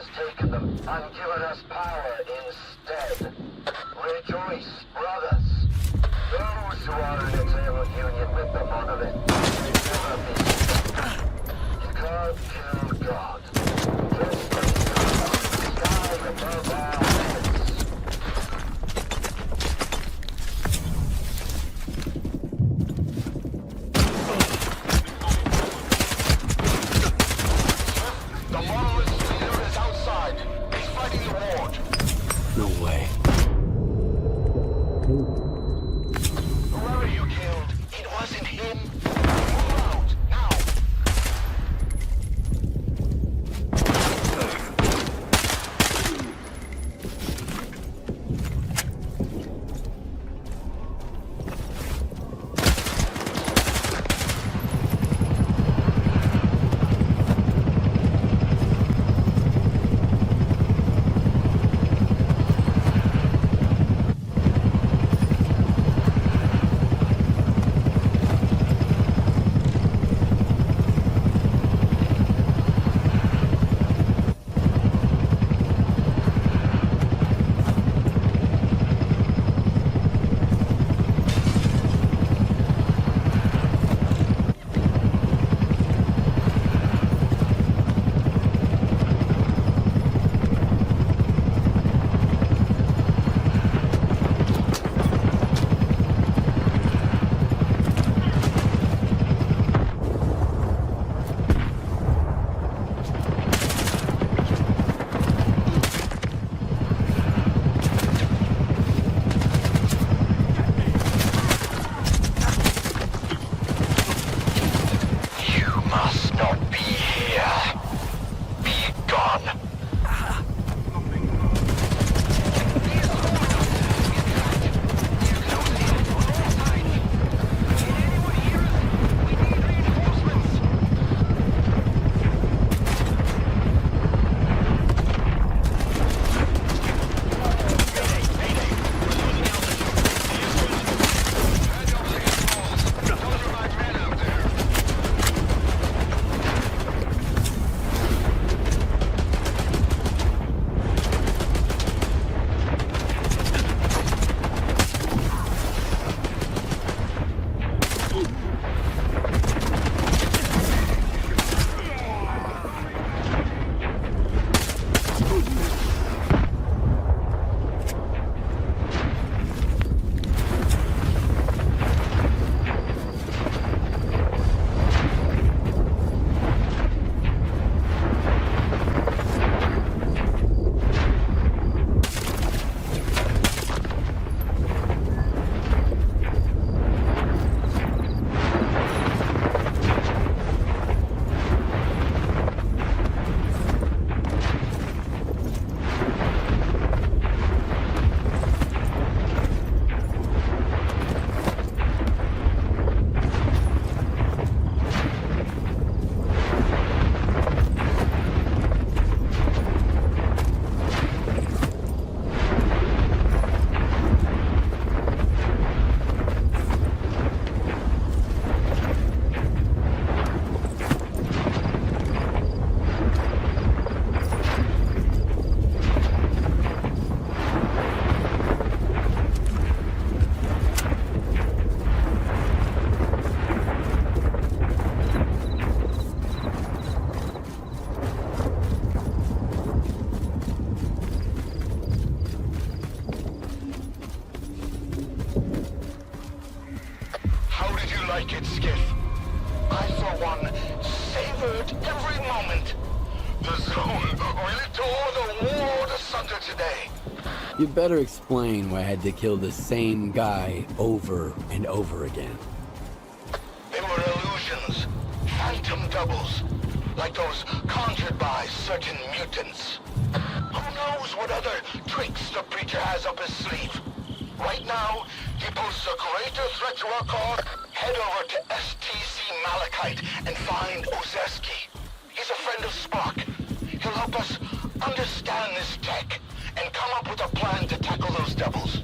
has taken them and given us power instead. Rejoice, brothers. Those who are in eternal union with the monolith will never be stopped. You can't kill God. Just like the sky above our heads. The monolith's leader is outside. He's fighting the ward. No way. Whoever you killed, it wasn't him. Move out, now. like it, Skiff. I, for one, savored every moment. The zone really tore the world asunder today. You better explain why I had to kill the same guy over and over again. They were illusions, phantom doubles, like those conjured by certain mutants. Who knows what other tricks the preacher has up his sleeve? Right now, he poses a greater threat to our cause. Head over to S.T.A.L.K.E.R and find Ozeski. He's a friend of Spock. He'll help us understand this tech and come up with a plan to tackle those doubles.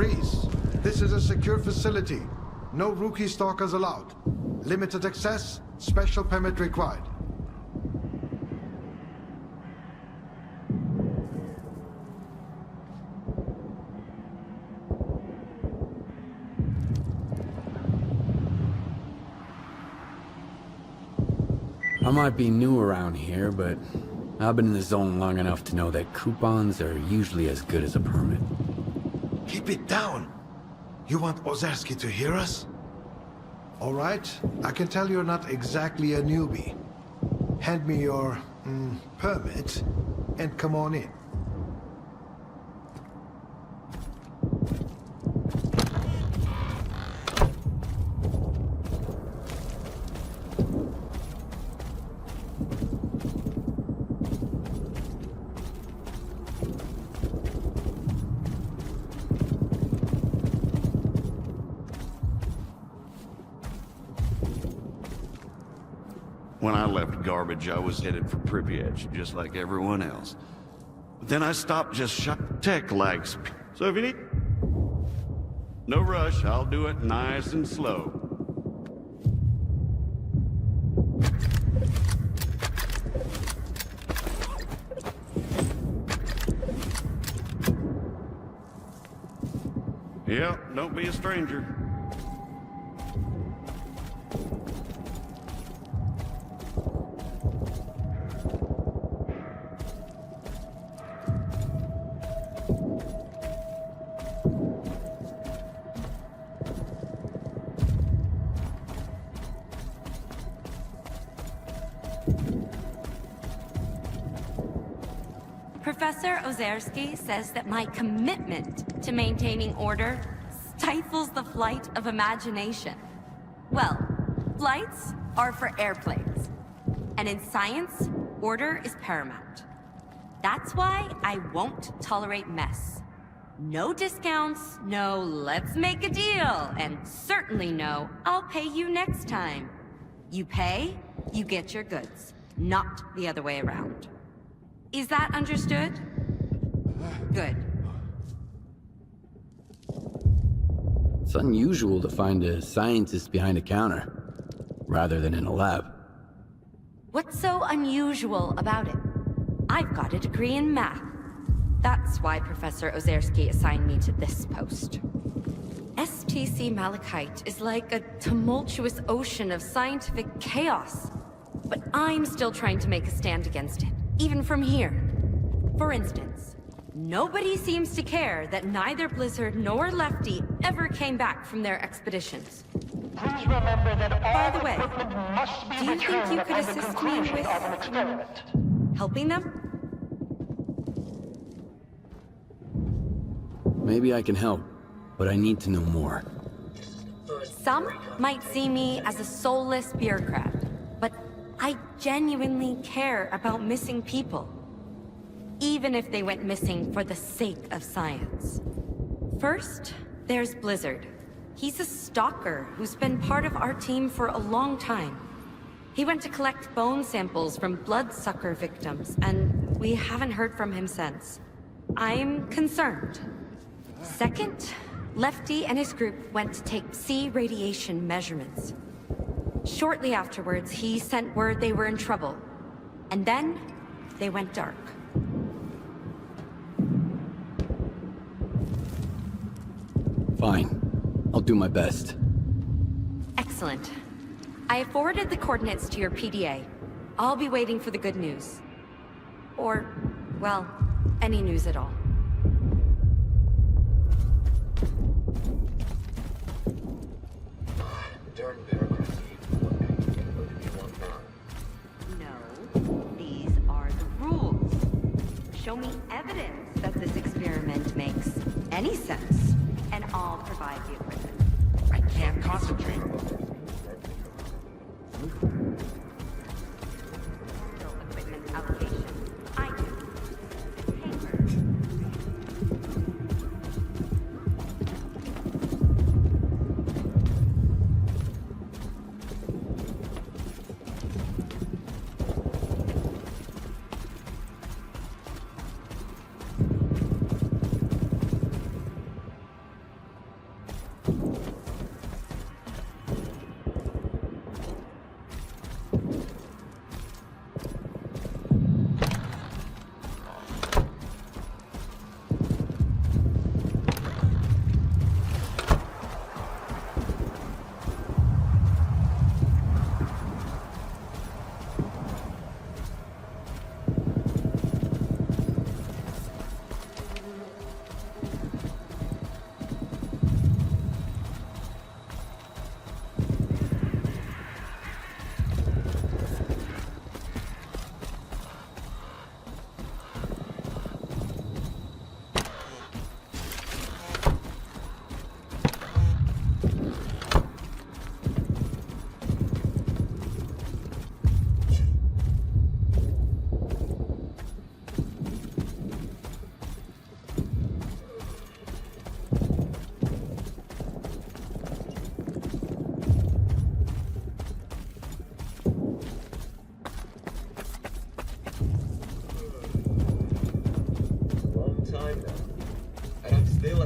Freeze. This is a secure facility. No rookie stalkers allowed. Limited access, special permit required. I might be new around here, but I've been in the zone long enough to know that coupons are usually as good as a permit. Keep it down. You want Ozerski to hear us? All right, I can tell you're not exactly a newbie. Hand me your, permit, and come on in. When I left Garbage, I was headed for Pripyat, just like everyone else. But then I stopped just shut tech lags. So if you need... No rush, I'll do it nice and slow. Yeah, don't be a stranger. Professor Ozerski says that my commitment to maintaining order stifles the flight of imagination. Well, flights are for airplanes. And in science, order is paramount. That's why I won't tolerate mess. No discounts, no let's make a deal, and certainly no I'll pay you next time. You pay, you get your goods, not the other way around. Is that understood? Good. It's unusual to find a scientist behind a counter, rather than in a lab. What's so unusual about it? I've got a degree in math. That's why Professor Ozerski assigned me to this post. S.T.A.L.K.E.R is like a tumultuous ocean of scientific chaos. But I'm still trying to make a stand against it, even from here. For instance, nobody seems to care that neither Blizzard nor Lefty ever came back from their expeditions. Please remember that all By the way, equipment must be do you think returned you could upon the assist me conclusion with of an experiment. helping them? Maybe I can help, but I need to know more. Some might see me as a soulless bureaucrat, but I genuinely care about missing people. Even if they went missing for the sake of science. First, there's Blizzard. He's a stalker who's been part of our team for a long time. He went to collect bone samples from bloodsucker victims, and we haven't heard from him since. I'm concerned. Second, Lefty and his group went to take sea radiation measurements. Shortly afterwards, he sent word they were in trouble. And then, they went dark. Fine. I'll do my best. Excellent. I have forwarded the coordinates to your PDA. I'll be waiting for the good news. Or, well, any news at all. No, these are the rules. Show me evidence that this experiment makes any sense, and I'll provide the equipment. I can't concentrate. Equipment allocation. I do. Paper.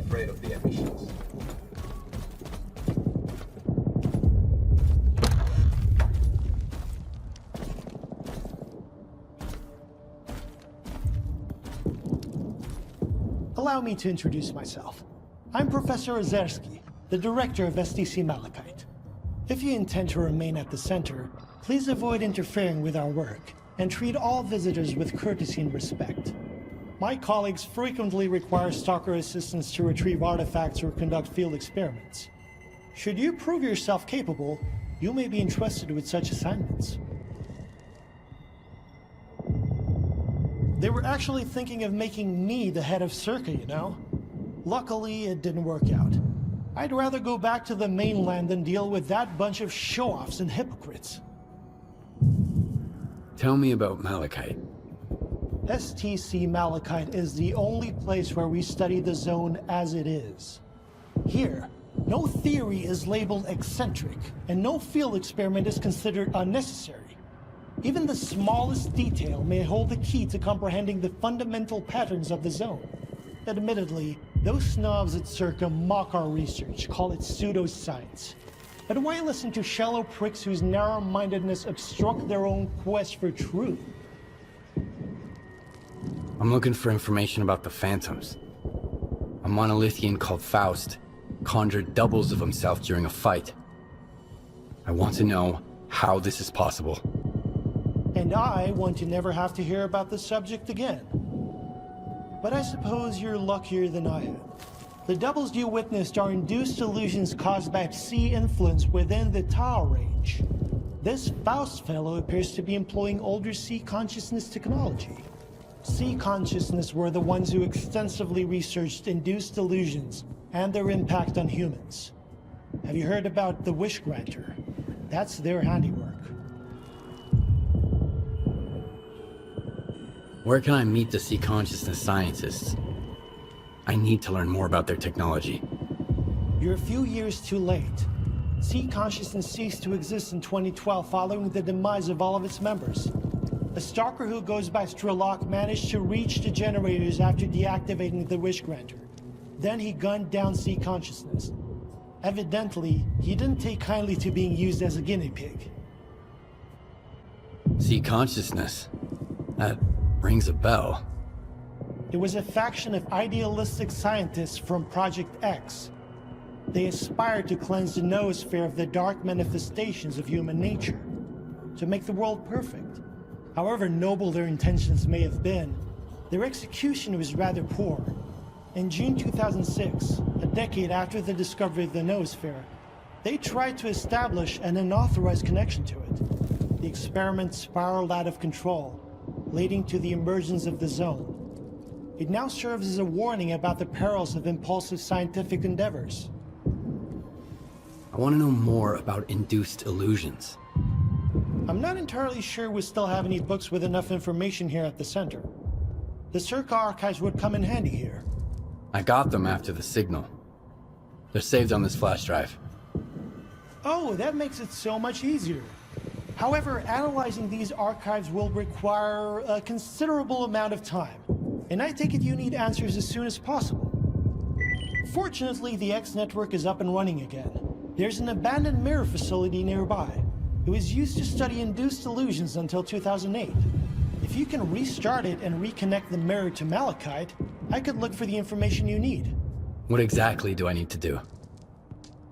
afraid of the emissions. Allow me to introduce myself. I'm Professor S.T.A.L.K.E.R, the director of SDC-Malachite. If you intend to remain at the center, please avoid interfering with our work and treat all visitors with courtesy and respect. My colleagues frequently require stalker assistance to retrieve artifacts or conduct field experiments. Should you prove yourself capable, you may be entrusted with such assignments. They were actually thinking of making me the head of S.T.A.L.K.E.R, you know? Luckily, it didn't work out. I'd rather go back to the mainland than deal with that bunch of show-offs and hypocrites. Tell me about Malachite. STC-Malachite is the only place where we study the zone as it is. Here, no theory is labeled eccentric, and no field experiment is considered unnecessary. Even the smallest detail may hold the key to comprehending the fundamental patterns of the zone. Admittedly, those snobs at S.T.A.L.K.E.R mock our research, call it pseudoscience. But why listen to shallow pricks whose narrow-mindedness obstruct their own quest for truth? I'm looking for information about the Phantoms. A monolithian called Faust conjured doubles of himself during a fight. I want to know how this is possible. And I want to never have to hear about the subject again. But I suppose you're luckier than I am. The doubles you witnessed are induced illusions caused by Psi influence within the Tau range. This Faust fellow appears to be employing older Psi consciousness technology. Psi consciousness were the ones who extensively researched induced illusions and their impact on humans. Have you heard about the Wish Granter? That's their handiwork. Where can I meet the Psi consciousness scientists? I need to learn more about their technology. You're a few years too late. Psi consciousness ceased to exist in 2012 following the demise of all of its members. A stalker who goes by S.T.A.L.K.E.R managed to reach the generators after deactivating the Wish Granter. Then he gunned down Psi consciousness. Evidently, he didn't take kindly to being used as a guinea pig. Psi consciousness? That rings a bell. It was a faction of idealistic scientists from Project X. They aspired to cleanse the noosphere of the dark manifestations of human nature, to make the world perfect. However noble their intentions may have been, their execution was rather poor. In June 2006, a decade after the discovery of the noosphere, they tried to establish an unauthorized connection to it. The experiment spiraled out of control, leading to the emergence of the zone. It now serves as a warning about the perils of impulsive scientific endeavors. I want to know more about induced illusions. I'm not entirely sure we still have any books with enough information here at the center. The S.T.A.L.K.E.R archives would come in handy here. I got them after the signal. They're saved on this flash drive. Oh, that makes it so much easier. However, analyzing these archives will require a considerable amount of time, and I take it you need answers as soon as possible. Fortunately, the X network is up and running again. There's an abandoned mirror facility nearby. It was used to study induced illusions until 2008. If you can restart it and reconnect the mirror to Malachite, I could look for the information you need. What exactly do I need to do?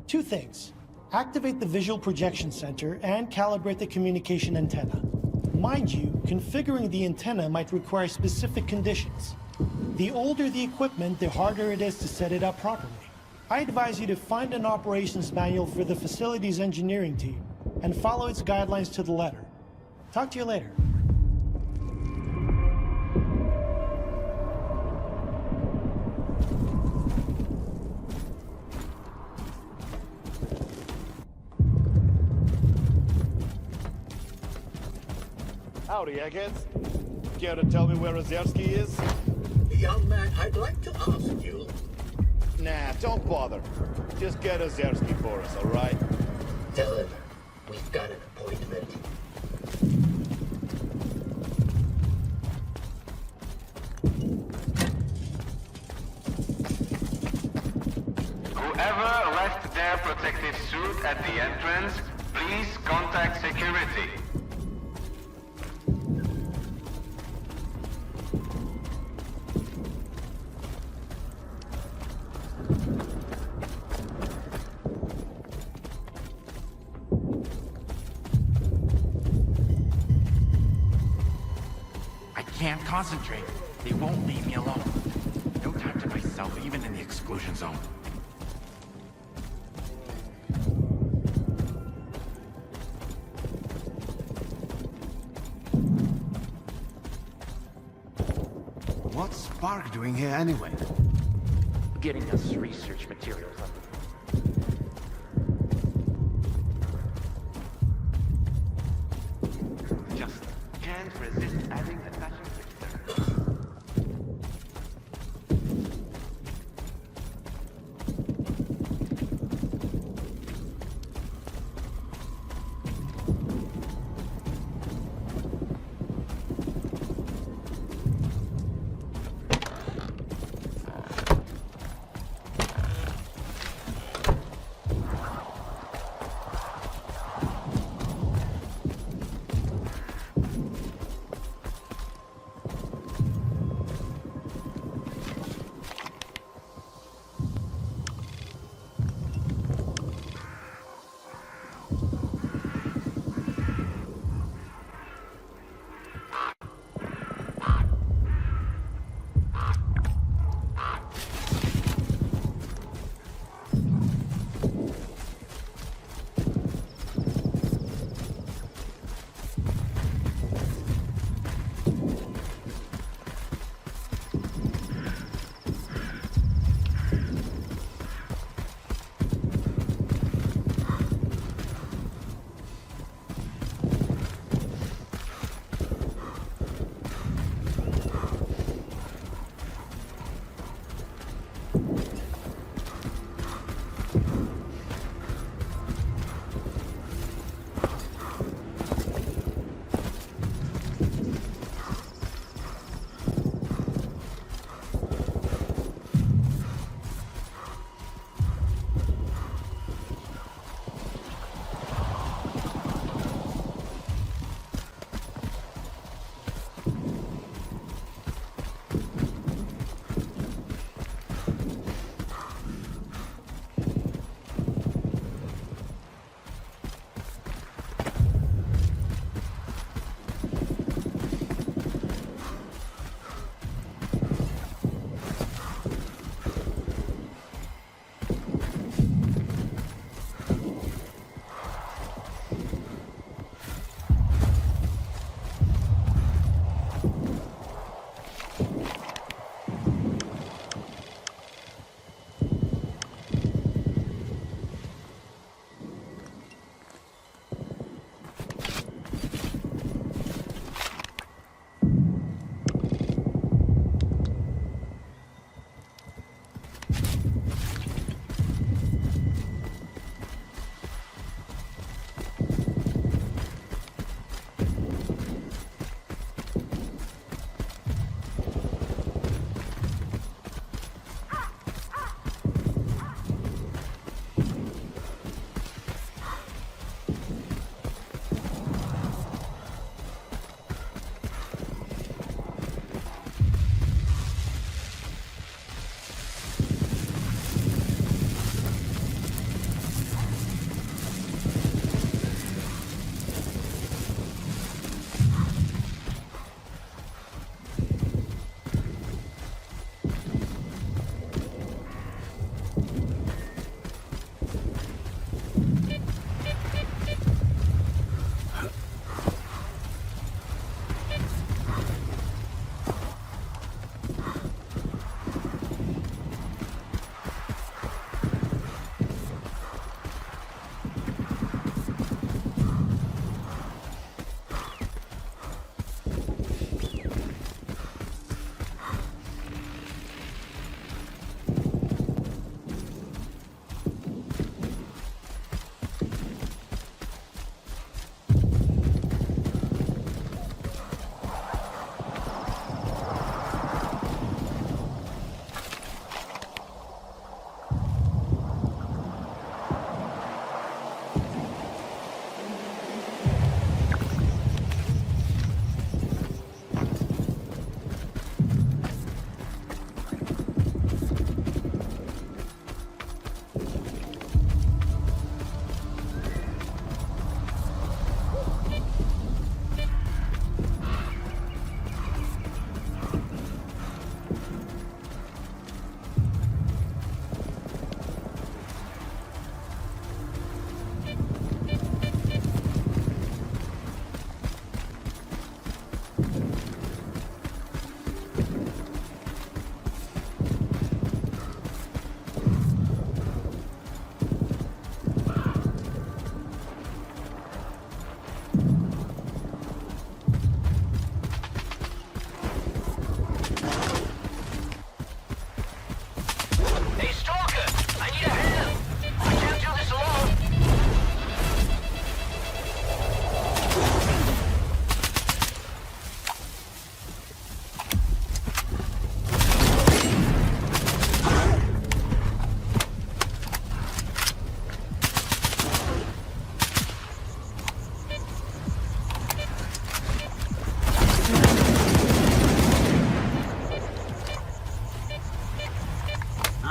Two things. Activate the visual projection center and calibrate the communication antenna. Mind you, configuring the antenna might require specific conditions. The older the equipment, the harder it is to set it up properly. I advise you to find an operations manual for the facility's engineering team and follow its guidelines to the letter. Talk to you later. Howdy, eggheads. Care to tell me where S.T.A.L.K.E.R is? Young man, I'd like to ask you. Nah, don't bother. Just get S.T.A.L.K.E.R for us, alright? Tell him we've got an appointment. Whoever left their protective suit at the entrance, please contact security. I can't concentrate. They won't leave me alone. No time to myself, even in the exclusion zone. What's Spark doing here anyway? Getting us research materials. Just can't resist adding a touch of picture.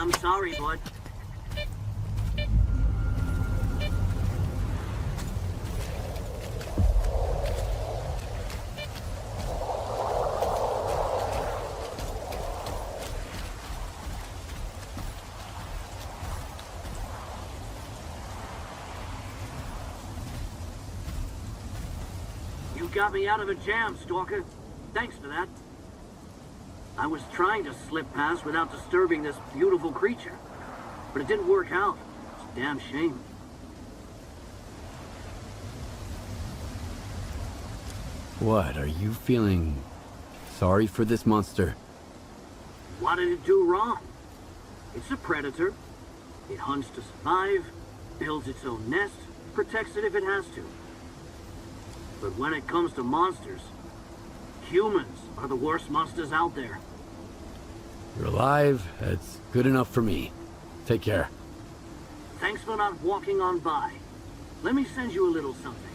I'm sorry, bud. You got me out of a jam, Stalker. Thanks for that. I was trying to slip past without disturbing this beautiful creature, but it didn't work out. It's a damn shame. What, are you feeling sorry for this monster? What did it do wrong? It's a predator. It hunts to survive, builds its own nest, protects it if it has to. But when it comes to monsters, humans are the worst monsters out there. You're alive, that's good enough for me. Take care. Thanks for not walking on by. Let me send you a little something.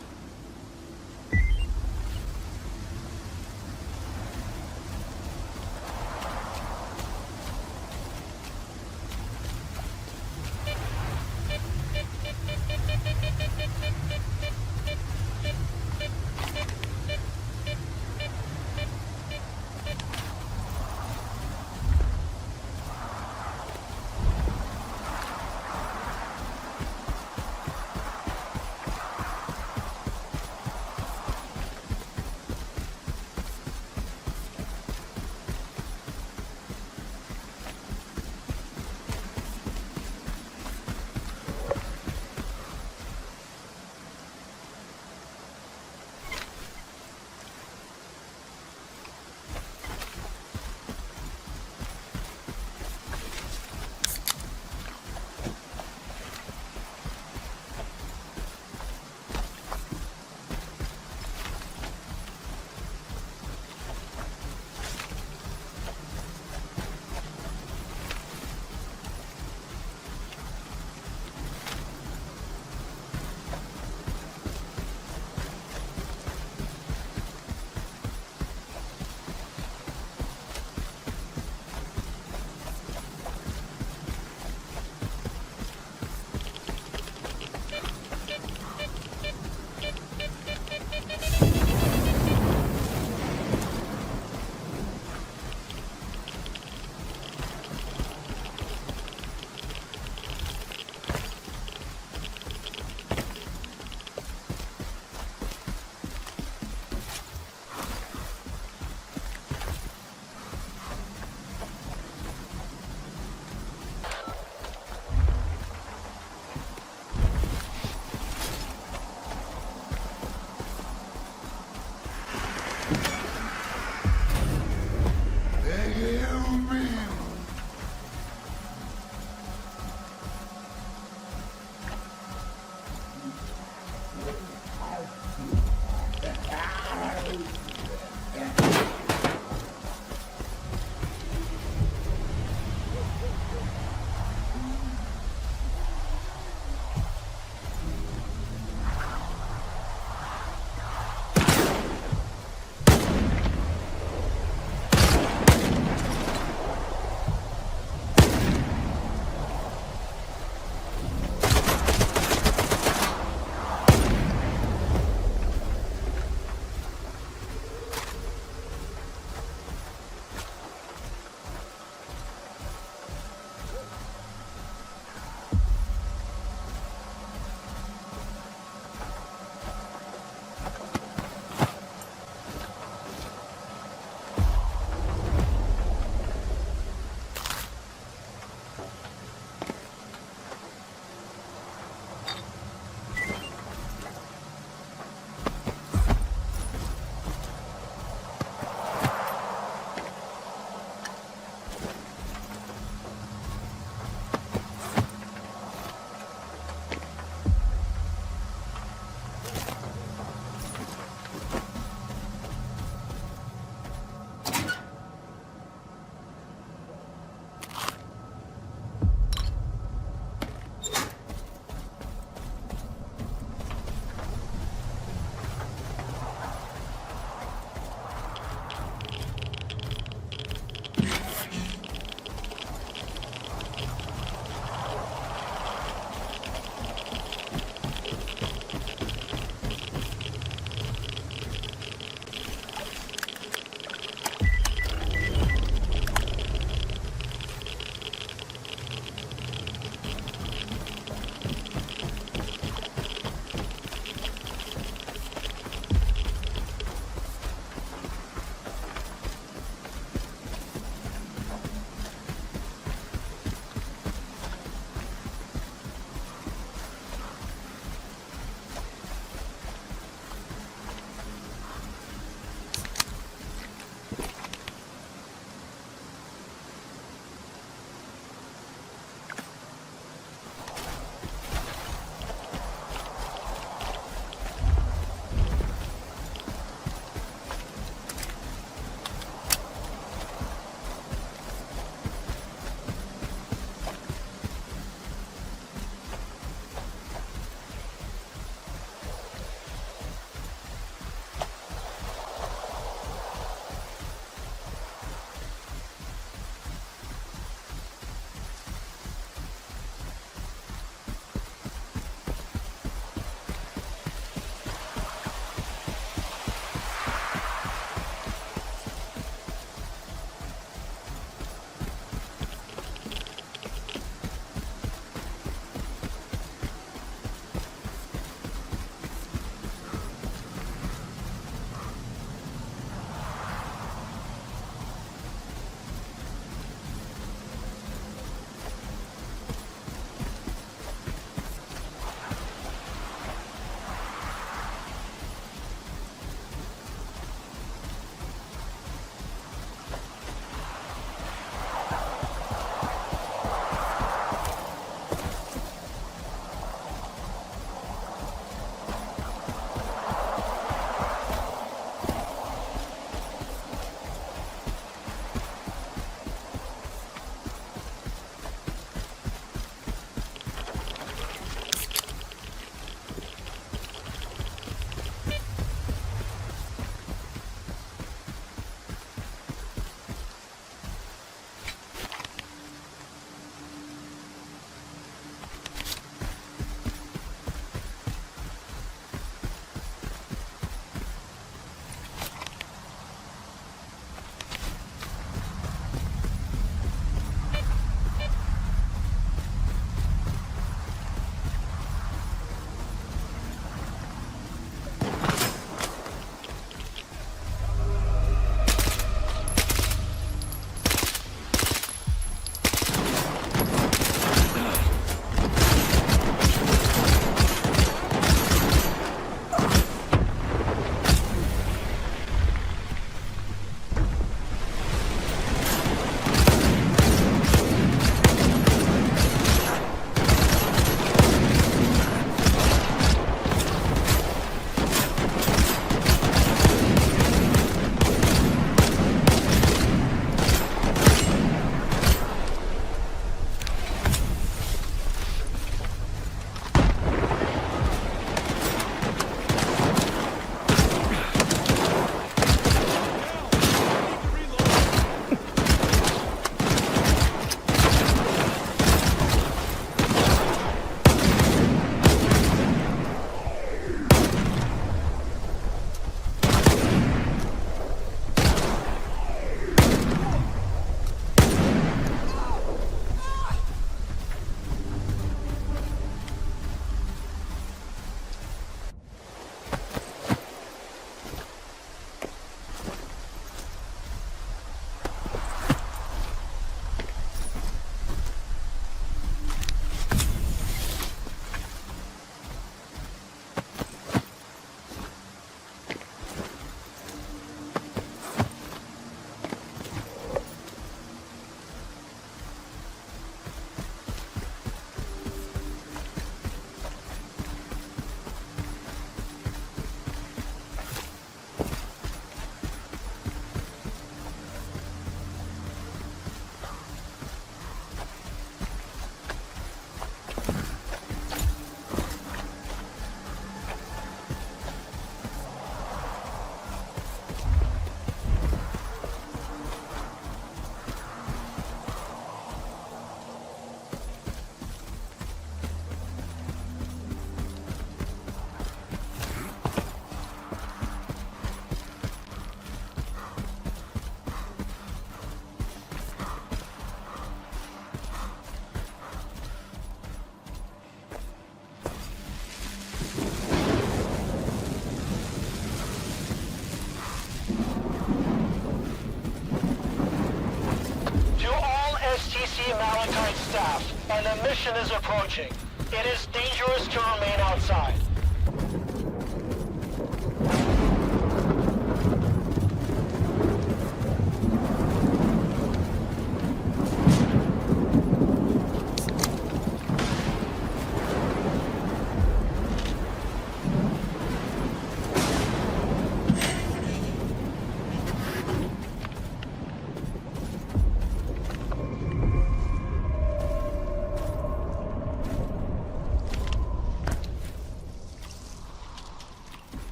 see Malachite's staff, and the mission is approaching. It is dangerous to remain outside.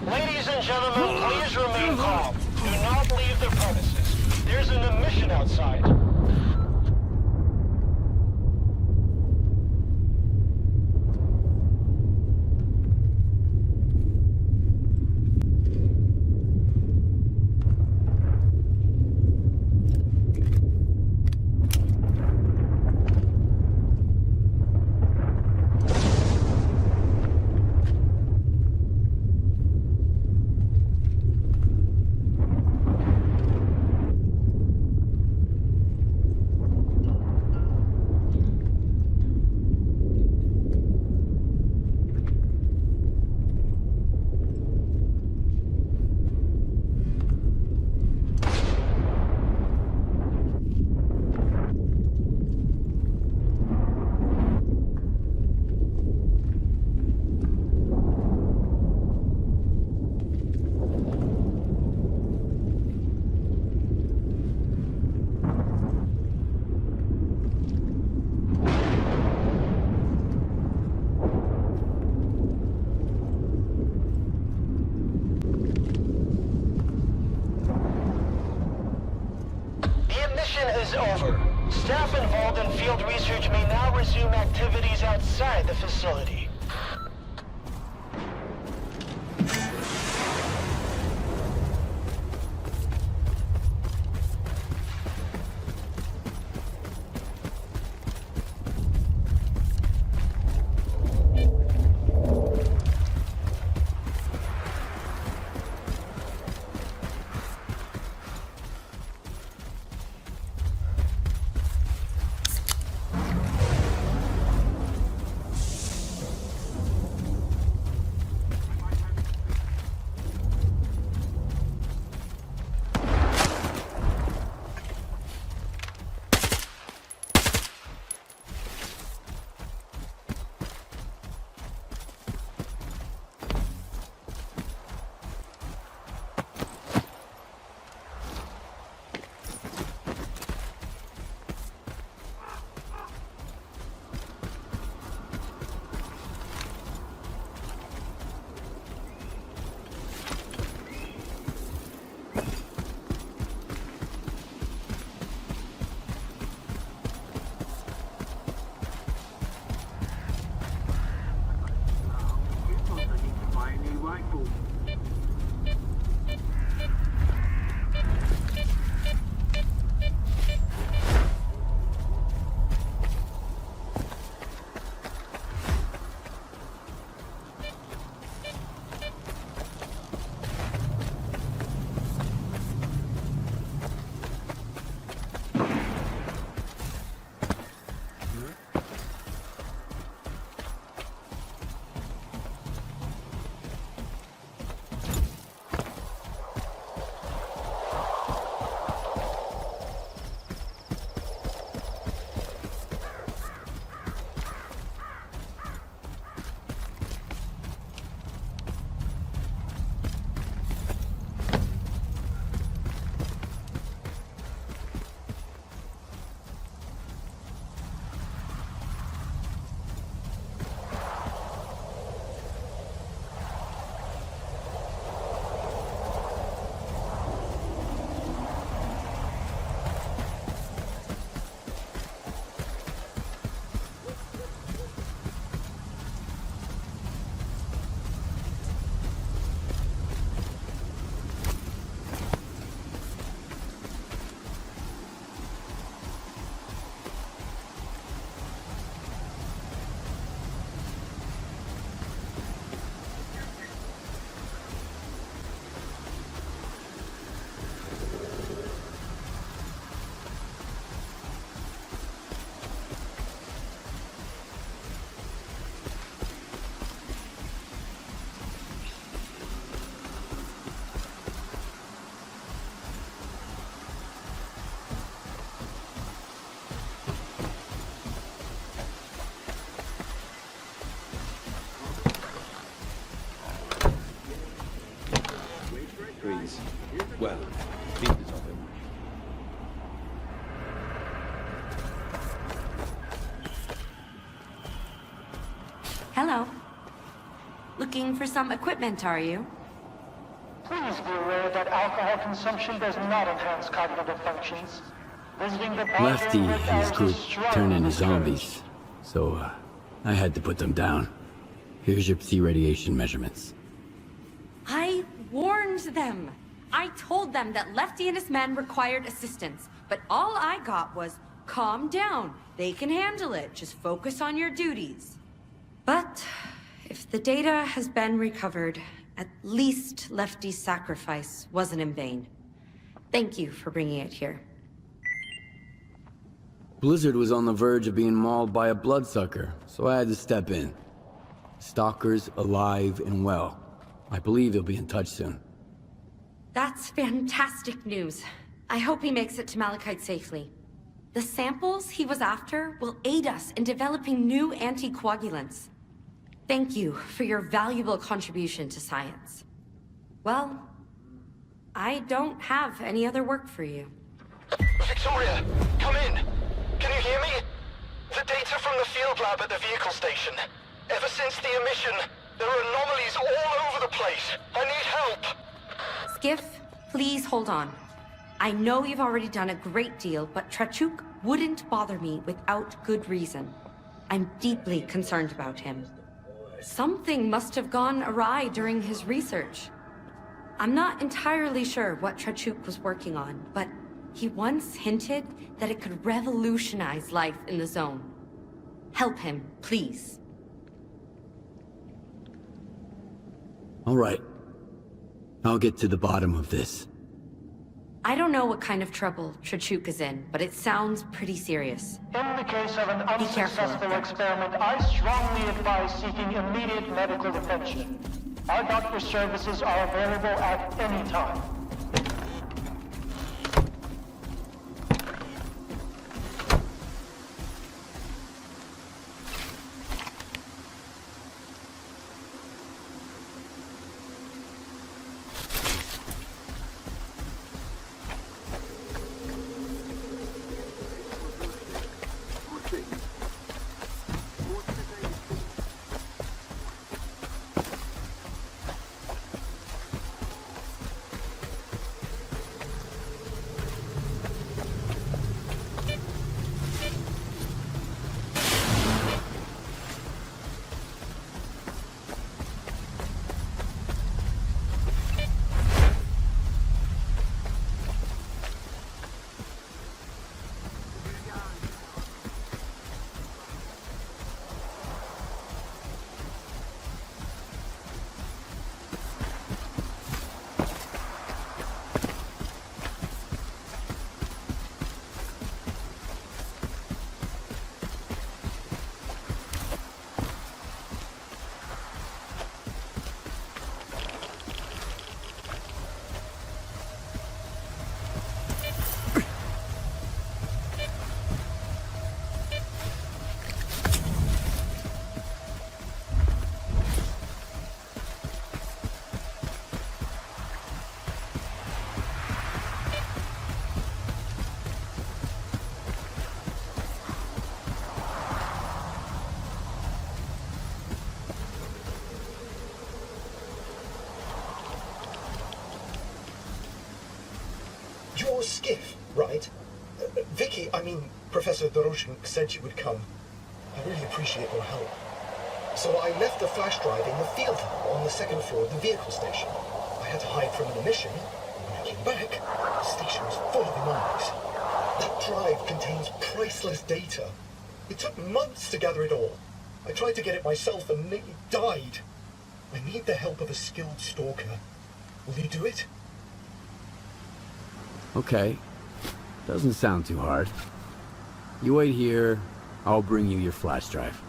Ladies and gentlemen, please remain calm. Do not leave the premises. There's an emission outside. Is over. Staff involved in field research may now resume activities outside the facility. looking for some equipment, are you? Please be aware that alcohol consumption does not enhance cognitive functions. Visiting the bar Lefty during and work his hours group is strongly turned into discouraged. zombies, so I had to put them down. Here's your Psi radiation measurements. I warned them. I told them that Lefty and his men required assistance, but all I got was, calm down. They can handle it. Just focus on your duties. But if the data has been recovered, at least Lefty's sacrifice wasn't in vain. Thank you for bringing it here. Blizzard was on the verge of being mauled by a bloodsucker, so I had to step in. Stalker's alive and well. I believe he'll be in touch soon. That's fantastic news. I hope he makes it to Malachite safely. The samples he was after will aid us in developing new anticoagulants. Thank you for your valuable contribution to science. Well, I don't have any other work for you. Victoria, come in. Can you hear me? The data from the field lab at the vehicle station. Ever since the emission, there are anomalies all over the place. I need help. Skiff, please hold on. I know you've already done a great deal, but Trachuk wouldn't bother me without good reason. I'm deeply concerned about him. Something must have gone awry during his research. I'm not entirely sure what Trachuk was working on, but he once hinted that it could revolutionize life in the zone. Help him, please. All right. I'll get to the bottom of this. I don't know what kind of trouble Trachuk is in, but it sounds pretty serious. In the case of an Be careful. unsuccessful experiment, I strongly advise seeking immediate medical attention. Our doctor services are available at any time. Your skiff, right? Vicky, I mean, Professor Doroshenko said you would come. I really appreciate your help. So I left the flash drive in the field lab on the second floor of the vehicle station. I had to hide from an emission, and when I came back, the station was full of anomalies. That drive contains priceless data. It took months to gather it all. I tried to get it myself and nearly died. I need the help of a skilled stalker. Will you do it? Okay. Doesn't sound too hard. You wait here, I'll bring you your flash drive.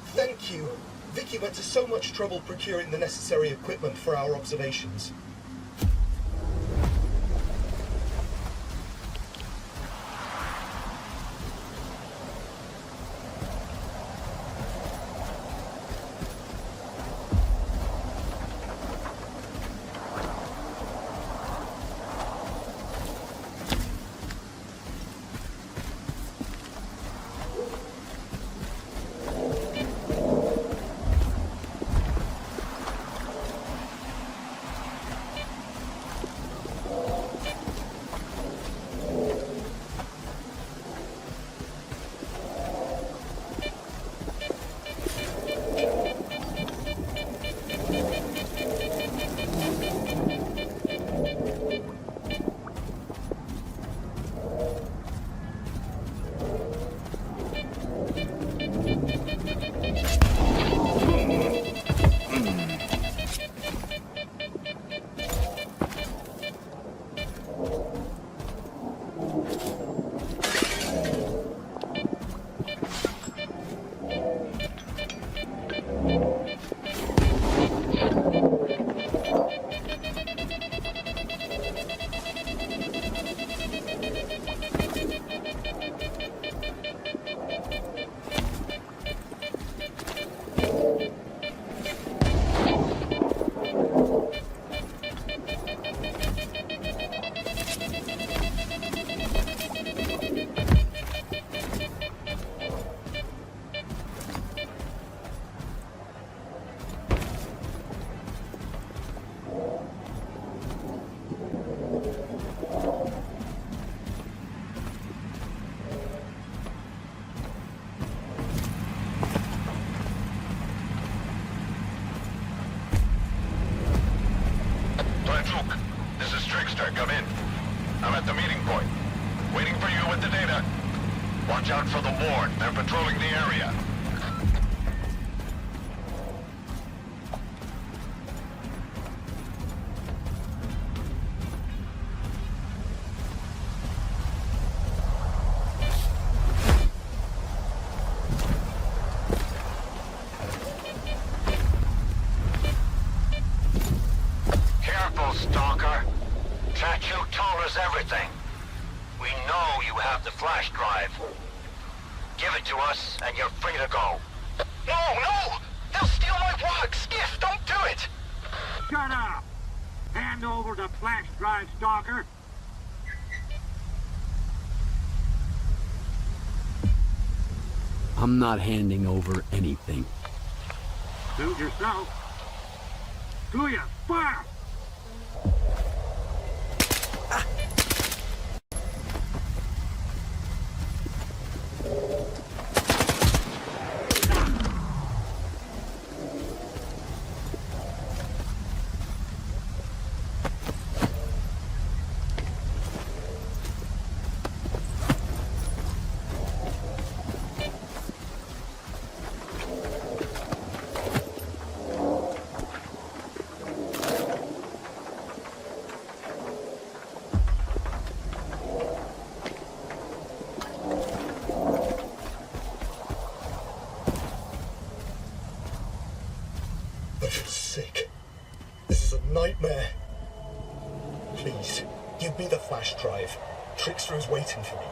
Thank you. Vicky went to so much trouble procuring the necessary equipment for our observations. Watch out for the ward. They're patrolling the area. Careful, Stalker. Tattoo told us everything. We know you have the flash drive. Give it to us, and you're free to go. No, no! They'll steal my walk! Skiff, don't do it! Shut up! Hand over the flash drive, Stalker! I'm not handing over anything. Suit yourself. Do ya? Fire! I feel sick. This is a nightmare. Please, give me the flash drive. Trickster is waiting for me.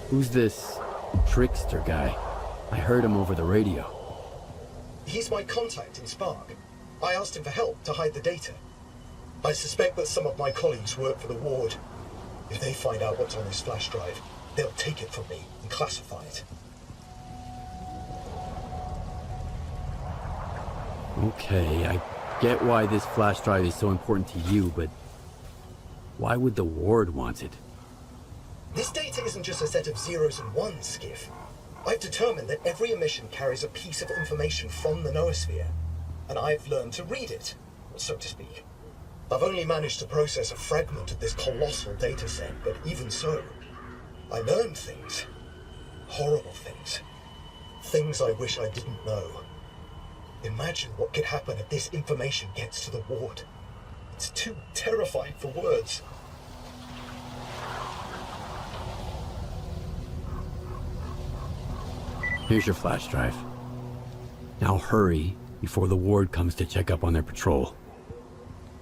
Who's this Trickster guy? I heard him over the radio. He's my contact in S.T.A.L.K.E.R. I asked him for help to hide the data. I suspect that some of my colleagues work for the ward. If they find out what's on this flash drive, they'll take it from me and classify it. Okay, I get why this flash drive is so important to you, but why would the ward want it? This data isn't just a set of zeros and ones, Skiff. I've determined that every emission carries a piece of information from the noosphere, and I've learned to read it, so to speak. I've only managed to process a fragment of this colossal data set, but even so, I learned things. Horrible things. Things I wish I didn't know. Imagine what could happen if this information gets to the ward. It's too terrifying for words. Here's your flash drive. Now hurry before the ward comes to check up on their patrol.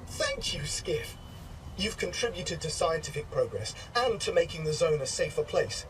Thank you, Skiff. You've contributed to scientific progress and to making the zone a safer place.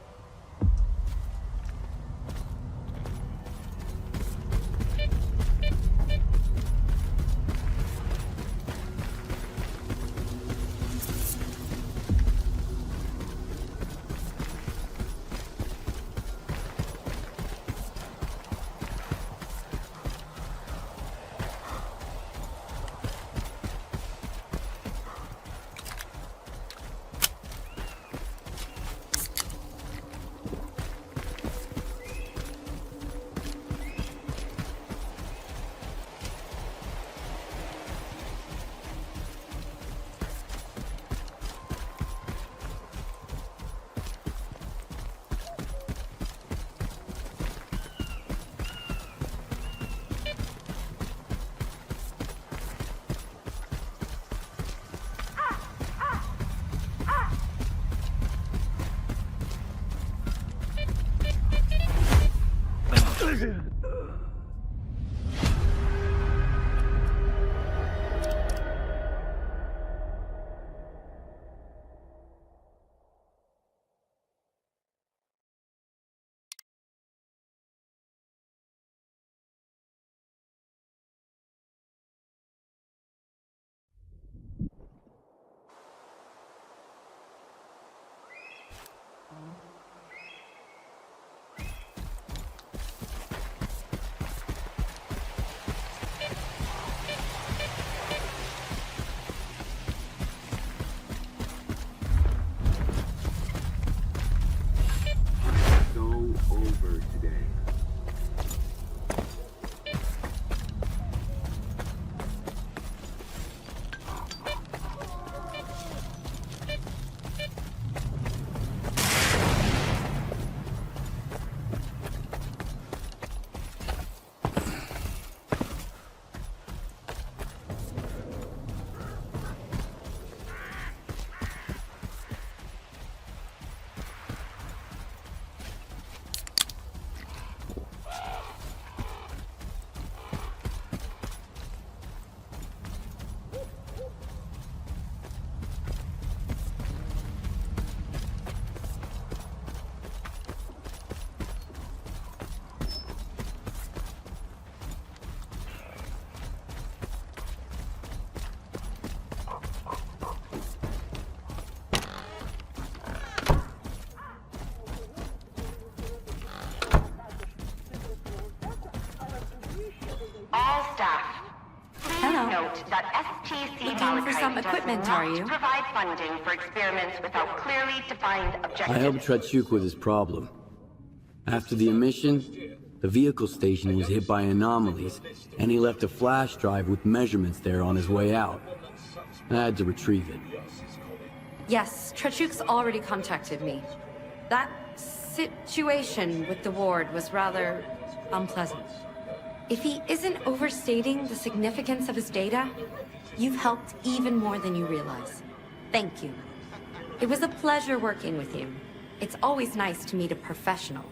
some equipment, are you? Provide funding for experiments without clearly defined objectives. I helped Trachuk with his problem. After the emission, the vehicle station was hit by anomalies, and he left a flash drive with measurements there on his way out. I had to retrieve it. Yes, Trachuk's already contacted me. That situation with the ward was rather unpleasant. If he isn't overstating the significance of his data, you've helped even more than you realize. Thank you. It was a pleasure working with you. It's always nice to meet a professional.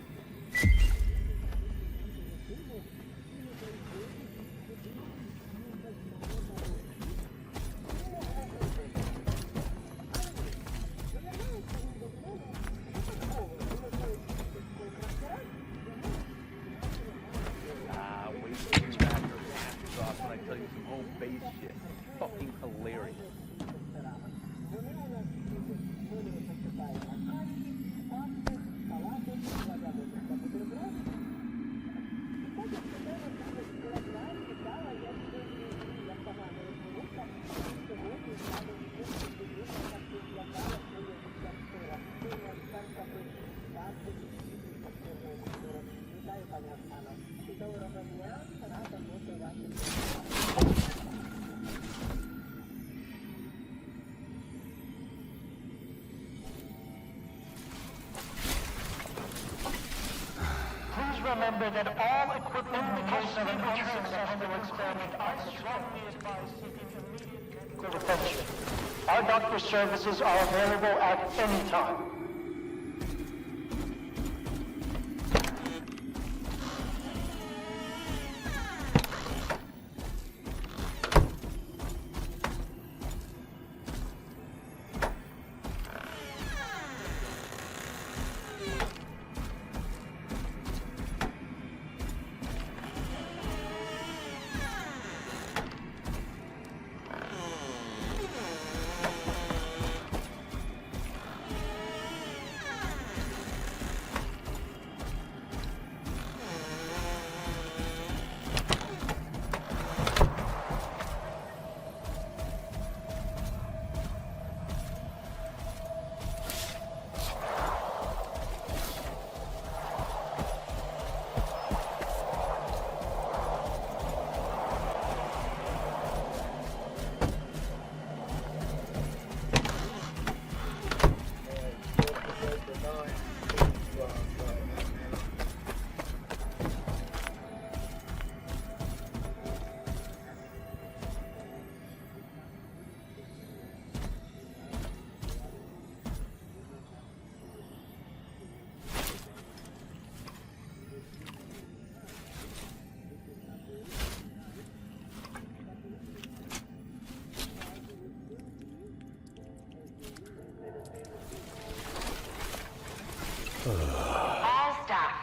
Remember that all equipment in case of an unsuccessful experiment, I strongly advise seeking immediate medical attention. Our doctor services are available at any time. All staff,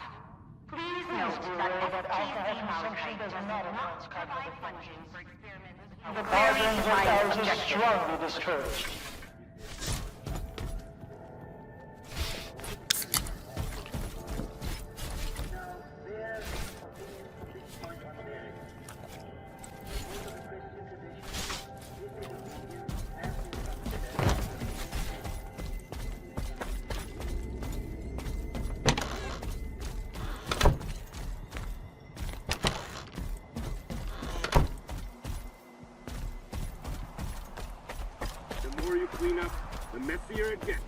please note that S.T.A.L.K.E.R does not provide funding for experiments The without guardians of clearly defined ours is objectives. strongly discouraged. The more you clean up, the messier it gets.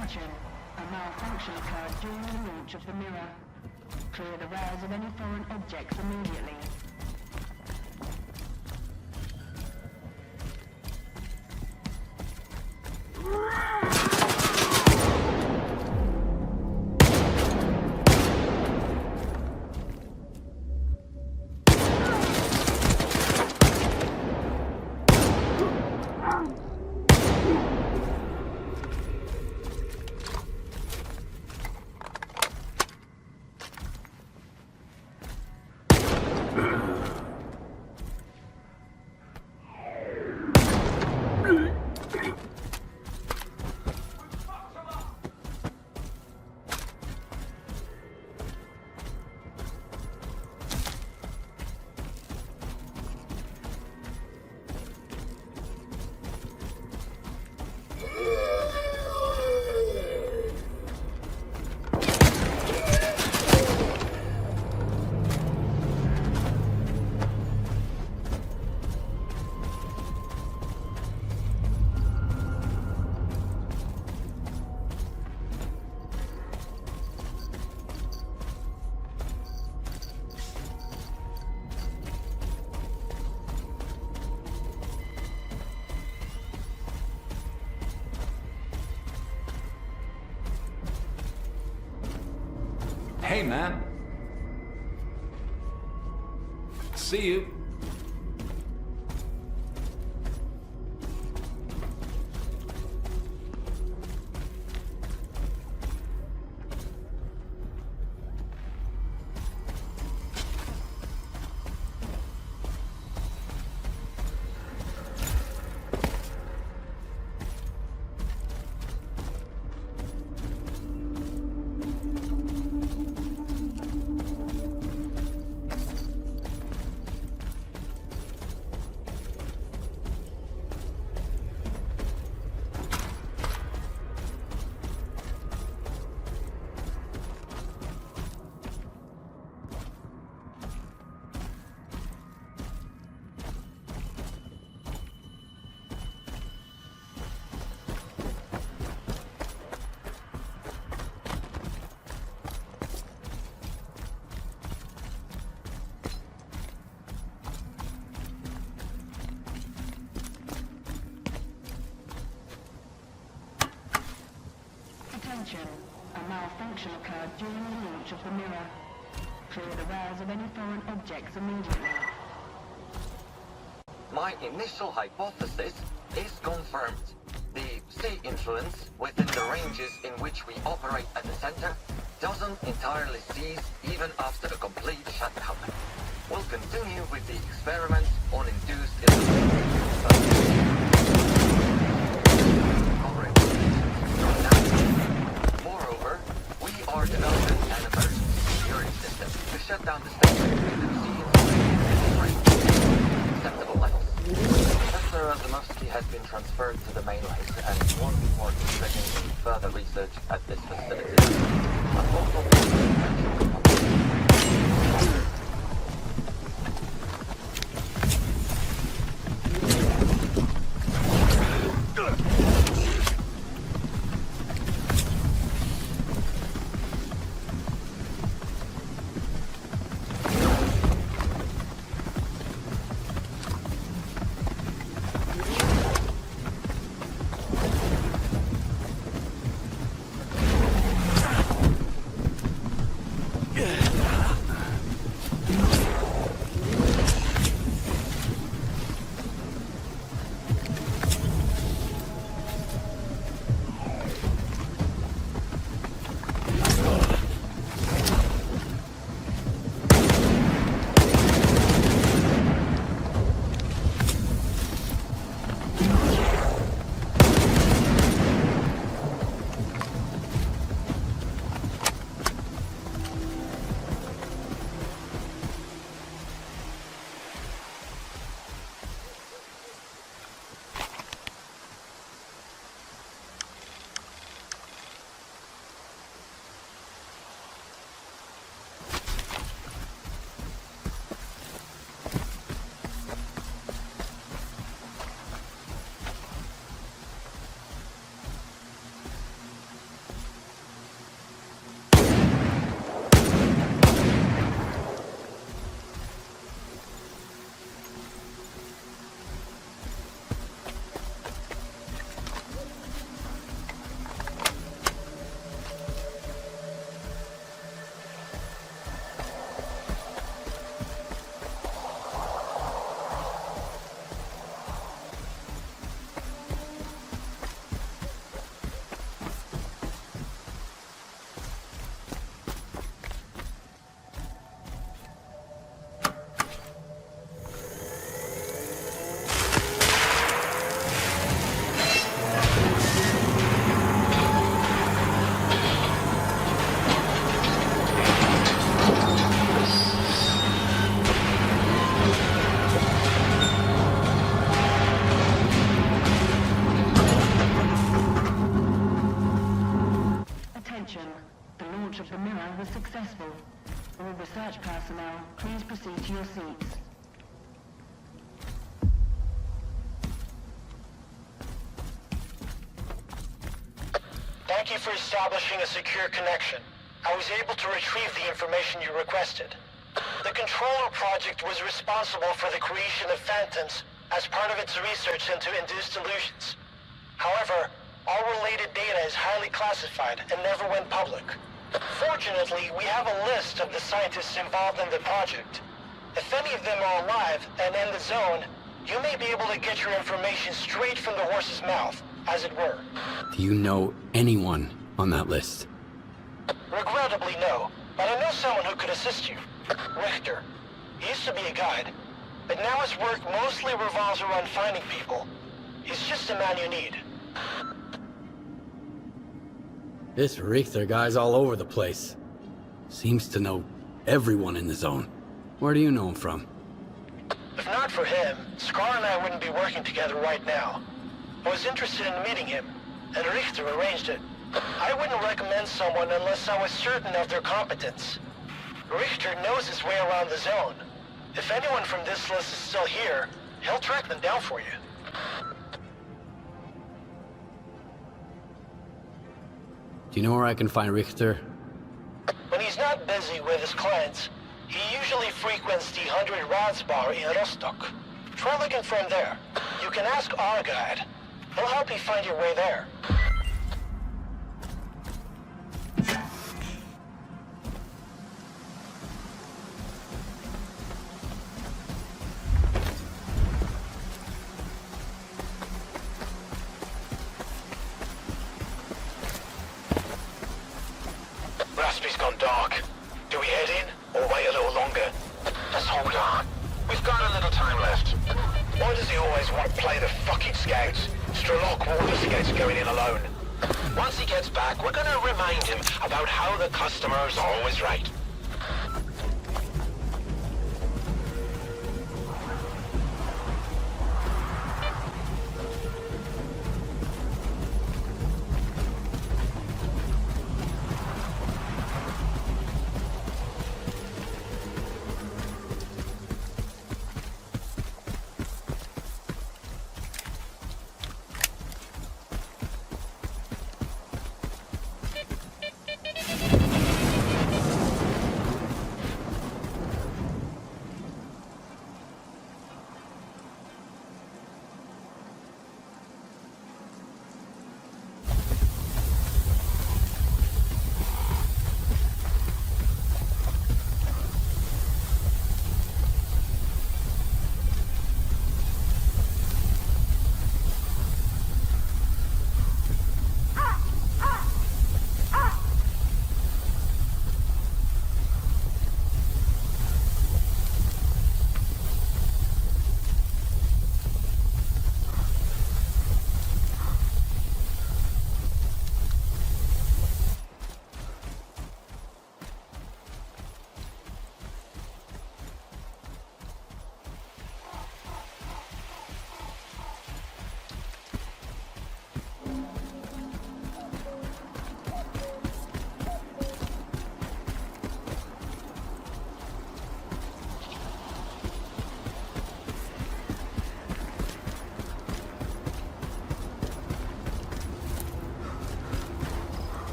Attention, a malfunction occurred during the launch of the mirror. Clear the rails of any foreign objects immediately. Hey, man. See you. Attention, a malfunction occurred during the launch of the mirror. Clear the rails of any foreign objects immediately. My initial hypothesis is confirmed. The sea influence within the ranges in which we operate at the center doesn't entirely cease even after a complete shutdown. We'll continue with the experiments on induced illumination. Moreover, we are developing an emergency security system to shut down the station and see acceptable levels. Professor Azimovsky has been transferred to the mainland and won't be participating in further research at this facility. A local attention. The launch of the mirror was successful. All research personnel, please proceed to your seats. Thank you for establishing a secure connection. I was able to retrieve the information you requested. The Controller Project was responsible for the creation of phantoms as part of its research into induced illusions. However, all related data is highly classified and never went public. Fortunately, we have a list of the scientists involved in the project. If any of them are alive and in the zone, you may be able to get your information straight from the horse's mouth, as it were. Do you know anyone on that list? Regrettably, no. But I know someone who could assist you. Richter. He used to be a guide, but now his work mostly revolves around finding people. He's just the man you need. This Richter guy's all over the place. Seems to know everyone in the zone. Where do you know him from? If not for him, S.T.A.L.K.E.R and I wouldn't be working together right now. I was interested in meeting him, and Richter arranged it. I wouldn't recommend someone unless I was certain of their competence. Richter knows his way around the zone. If anyone from this list is still here, he'll track them down for you. Do you know where I can find Richter? When he's not busy with his clients, he usually frequents the 100 Rods bar in Rostock. Try looking for him there. You can ask our guide. He'll help you find your way there. Raspy's gone dark. Do we head in, or wait a little longer? Let's hold on. We've got a little time left. Why does he always want to play the fucking scouts? S.T.A.L.K.E.R warned us against going in alone. Once he gets back, we're gonna remind him about how the customer's always right.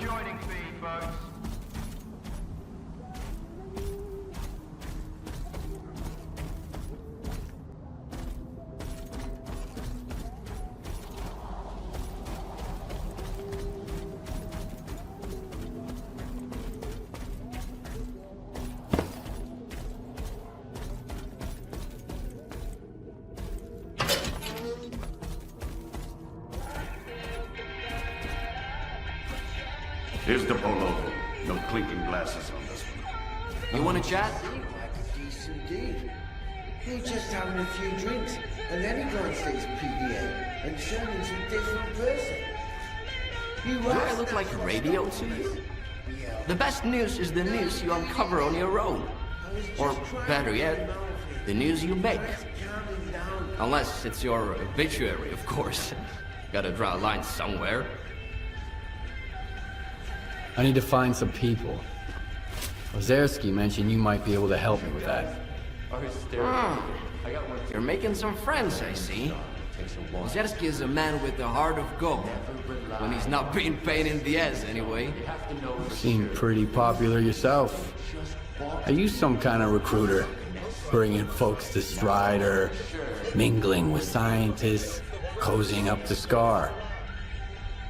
joining feed, folks. Here's the pullover. No clinking glasses on this one. You want to chat? Like a decent dude. He just having a few drinks, and then he glanced at his PDA and turned into a different person. Do I look like radio to you? The best news is the news you uncover on your own. Or better yet, the news you make. Unless it's your obituary, of course. Gotta draw a line somewhere. I need to find some people. S.T.A.L.K.E.R mentioned you might be able to help me with that. You're making some friends, I see. S.T.A.L.K.E.R is a man with a heart of gold. When he's not being pain in the ass, anyway. You seem pretty popular yourself. Are you some kind of recruiter? Bringing folks to Strider, mingling with scientists, cozying up to S.T.A.L.K.E.R.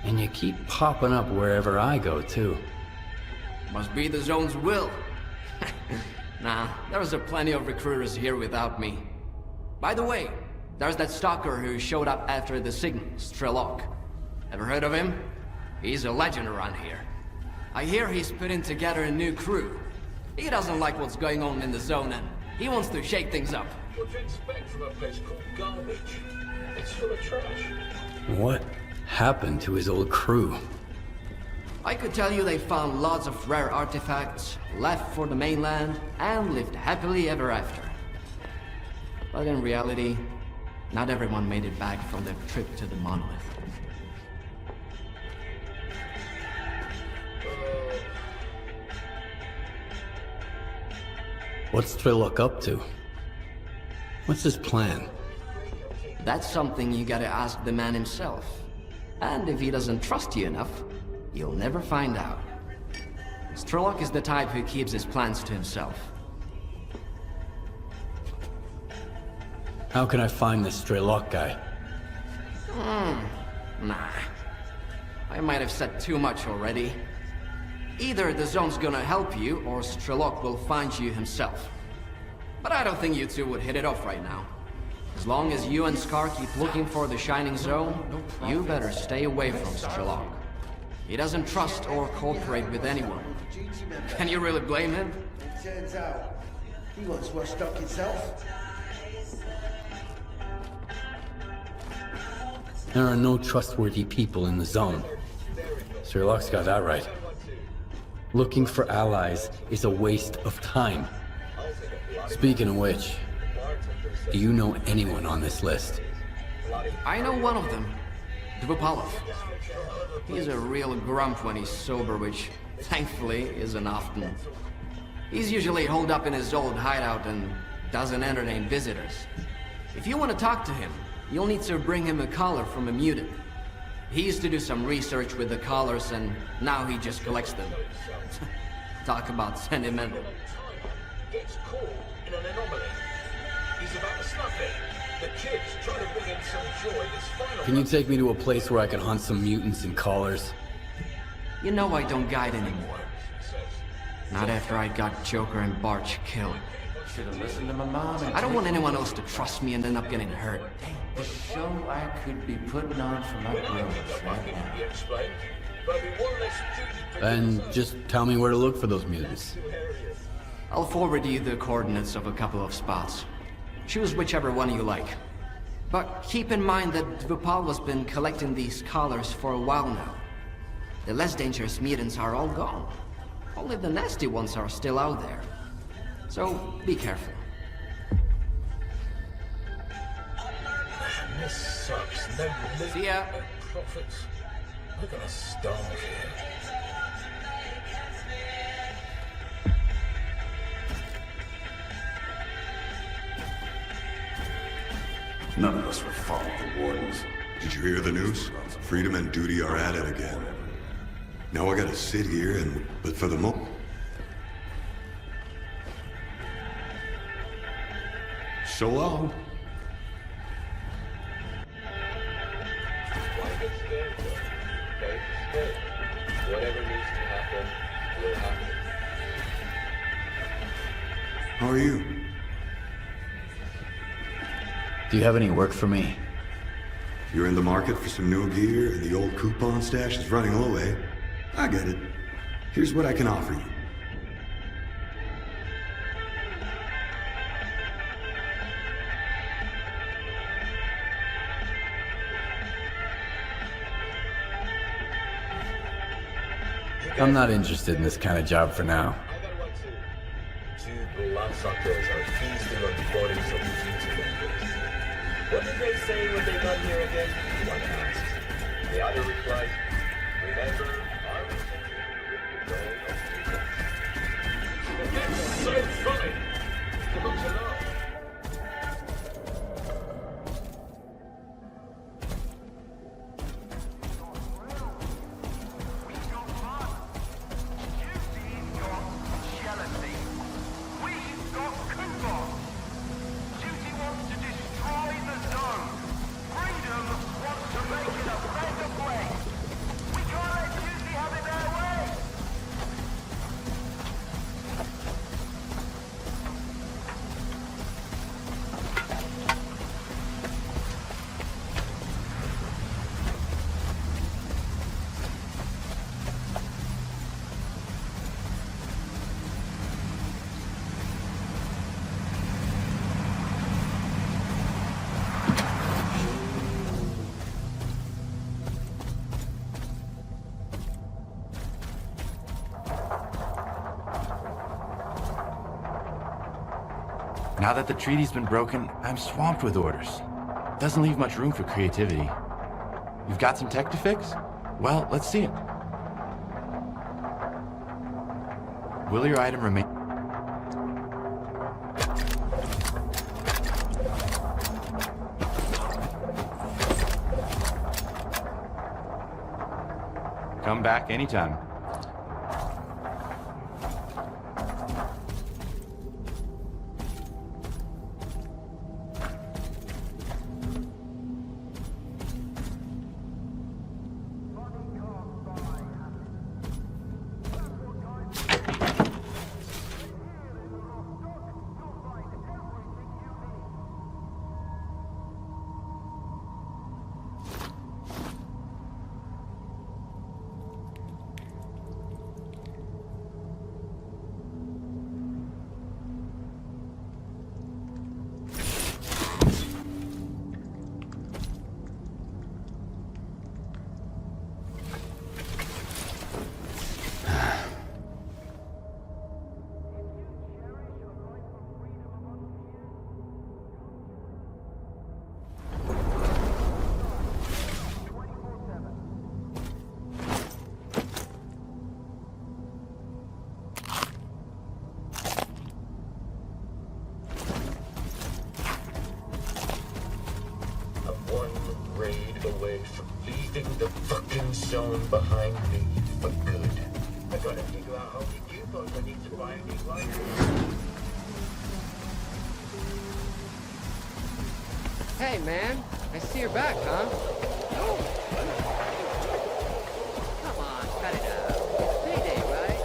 And you keep popping up wherever I go, too. Must be the Zone's will. Nah, there's a plenty of recruiters here without me. By the way, there's that stalker who showed up after the signal, S.T.A.L.K.E.R. Ever heard of him? He's a legend around here. I hear he's putting together a new crew. He doesn't like what's going on in the Zone and he wants to shake things up. What do you expect from a place called Garbage? It's full of trash. What happened to his old crew? I could tell you they found lots of rare artifacts, left for the mainland, and lived happily ever after. But in reality, not everyone made it back from their trip to the monolith. What's S.T.A.L.K.E.R up to? What's his plan? That's something you gotta ask the man himself. And if he doesn't trust you enough, you'll never find out. S.T.A.L.K.E.R is the type who keeps his plans to himself. How can I find this S.T.A.L.K.E.R guy? Nah. I might have said too much already. Either the Zone's gonna help you, or S.T.A.L.K.E.R will find you himself. But I don't think you two would hit it off right now. As long as you and S.T.A.L.K.E.R keep looking for the Shining Zone, you better stay away from S.T.A.L.K.E.R. He doesn't trust or cooperate with anyone. Can you really blame him? It turns out, he wants what's stuck himself. There are no trustworthy people in the Zone. S.T.A.L.K.E.'s got that right. Looking for allies is a waste of time. Speaking of which, do you know anyone on this list? I know one of them, Dvupalov. He's a real grump when he's sober, which, thankfully, isn't often. He's usually holed up in his old hideout and doesn't entertain visitors. If you want to talk to him, you'll need to bring him a collar from a mutant. He used to do some research with the collars, and now he just collects them. Talk about sentimental. Gets caught in an anomaly. He's about to snuff it. The kid's trying to bring in some joy this final. Can you take me to a place where I can hunt some mutants in collars? You know I don't guide anymore. Not after I got Joker and Barch killed. Should have listened to my mom. I don't want anyone else to trust me and end up getting hurt. The show I could be putting on for my girls right now. Then just tell me where to look for those mutants. I'll forward you the coordinates of a couple of spots. Choose whichever one you like. But keep in mind that Dvupal's been collecting these collars for a while now. The less dangerous mutants are all gone. Only the nasty ones are still out there. So, be careful. This sucks. No living, See ya. no profits. We're gonna starve here. None of us would follow the wardens. Did you hear the news? Freedom and duty are at it again. Now I gotta sit here but for the moment. So long. Whatever needs to happen, will happen. How are you? Do you have any work for me? You're in the market for some new gear and the old coupon stash is running low, eh? I get it. Here's what I can offer you. I'm not interested in this kind of job for now. Two bloodsuckers are feasting on the bodies of duty members. What did they say when they got here again? One asked. The other replied, remember, our That's so funny! Come to know. Now that the treaty's been broken, I'm swamped with orders. Doesn't leave much room for creativity. You've got some tech to fix? Well, let's see it. Will your item remain? Come back anytime. Away from leaving the fucking zone behind me for good. I gotta figure out how many coupons I need to buy a new life. Hey man, I see you're back, huh? Come on, cut it out. It's payday, right?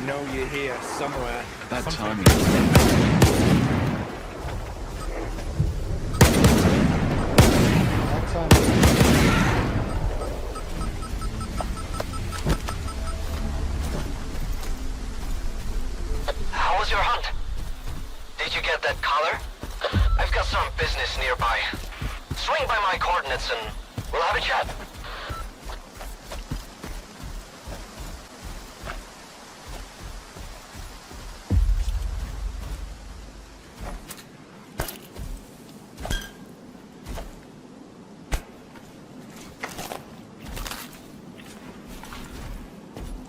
know you're here somewhere. Bad timing. How was your hunt? Did you get that collar? I've got some business nearby. Swing by my coordinates and we'll have a chat.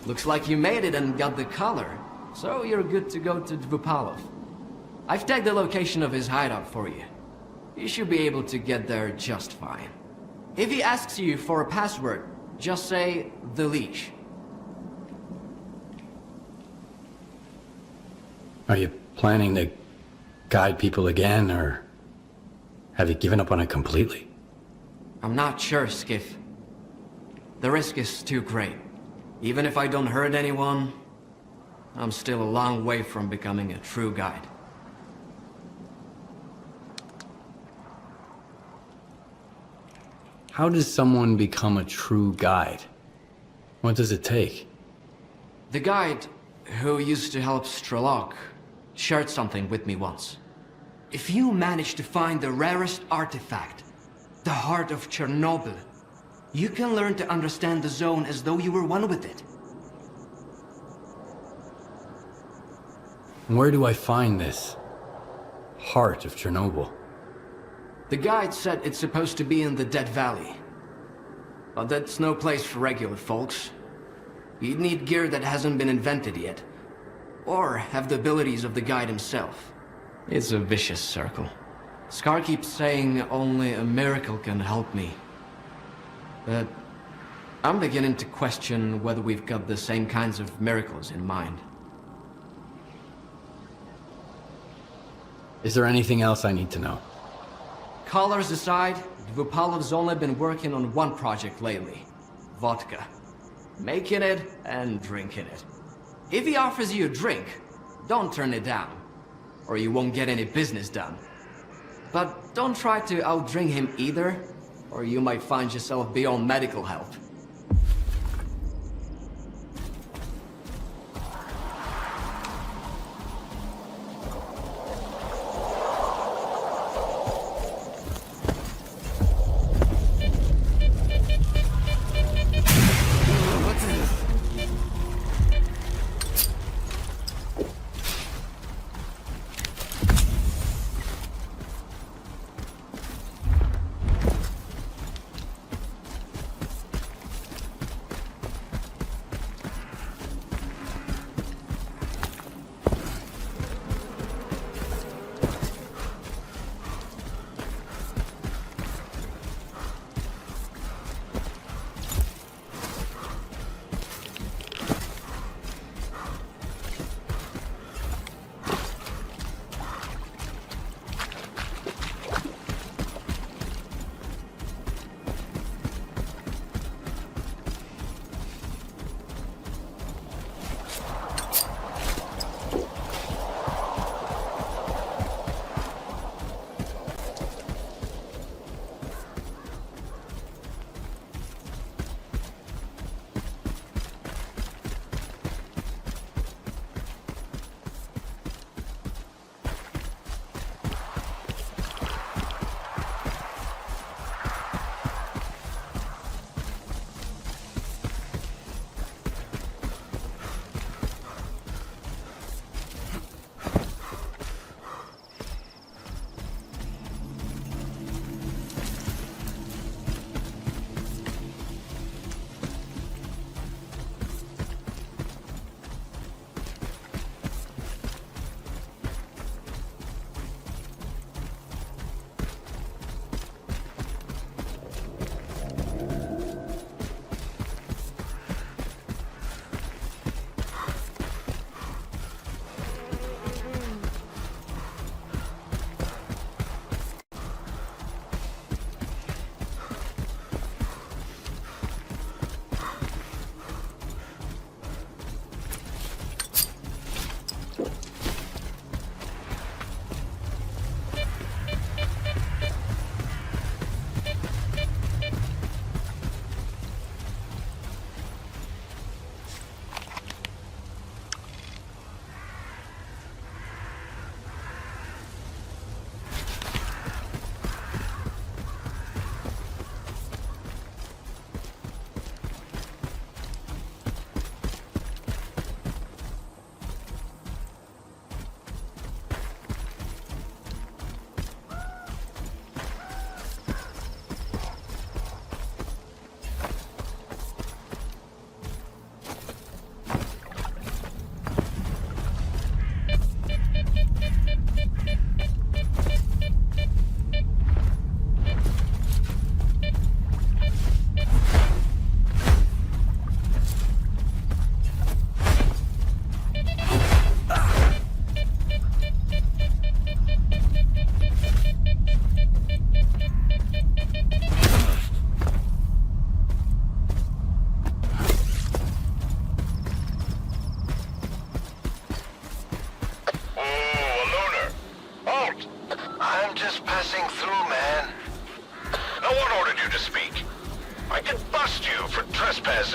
Looks like you made it and got the collar. So you're good to go to Dvupalov. I've tagged the location of his hideout for you. You should be able to get there just fine. If he asks you for a password, just say the leash. Are you planning to guide people again, or have you given up on it completely? I'm not sure, Skiff. The risk is too great. Even if I don't hurt anyone, I'm still a long way from becoming a true guide. How does someone become a true guide? What does it take? The guide who used to help S.T.A.L.K.E.R shared something with me once. If you manage to find the rarest artifact, the heart of Chernobyl, you can learn to understand the zone as though you were one with it. Where do I find this heart of Chernobyl? The guide said it's supposed to be in the Dead Valley. But that's no place for regular folks. You'd need gear that hasn't been invented yet. Or have the abilities of the guide himself. It's a vicious circle. S.T.A.L.K.E.R keeps saying only a miracle can help me. But I'm beginning to question whether we've got the same kinds of miracles in mind. Is there anything else I need to know? Collars aside, Dvupalov's only been working on one project lately. Vodka. Making it and drinking it. If he offers you a drink, don't turn it down. Or you won't get any business done. But don't try to outdrink him either, or you might find yourself beyond medical help.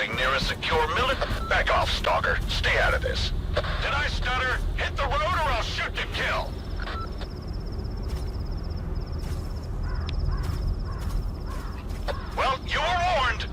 cruising near a secure military... Back off, Stalker. Stay out of this. Did I stutter? Hit the road or I'll shoot to kill. Well, you were warned.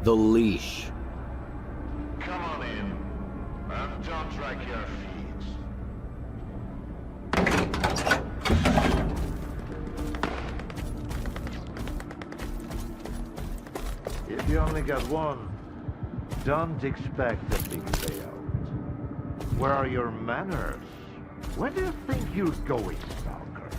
The leash. Come on in, and don't drag your feet. If you only got one, don't expect a big payout. Where are your manners? Where do you think you're going, S.T.A.L.K.E.R?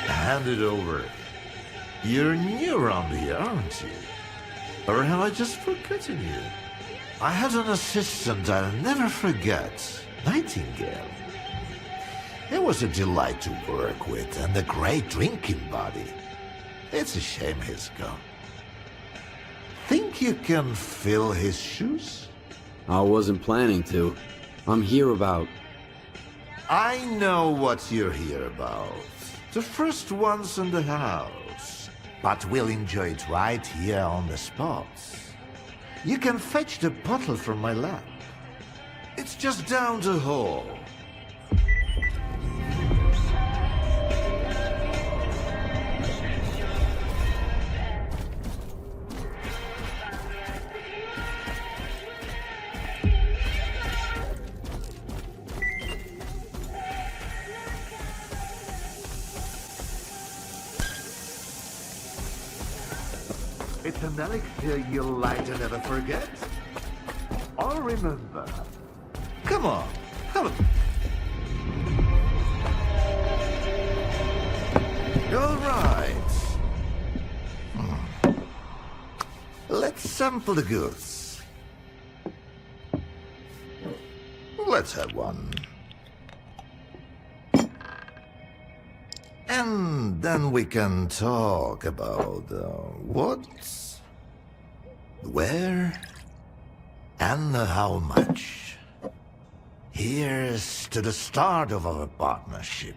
Hand it over. You're new around here, aren't you? Or have I just forgotten you? I had an assistant I'll never forget, Nightingale. He was a delight to work with and a great drinking buddy. It's a shame he's gone. Think you can fill his shoes? I wasn't planning to. I'm here about... I know what you're here about. The first ones in the house. But we'll enjoy it right here on the spot. You can fetch the bottle from my lab. It's just down the hall. It's an elixir you'll like to never forget. Or remember. Come on, have a... All right. Let's sample the goods. Let's have one. And then we can talk about what, where, and how much. Here's to the start of our partnership.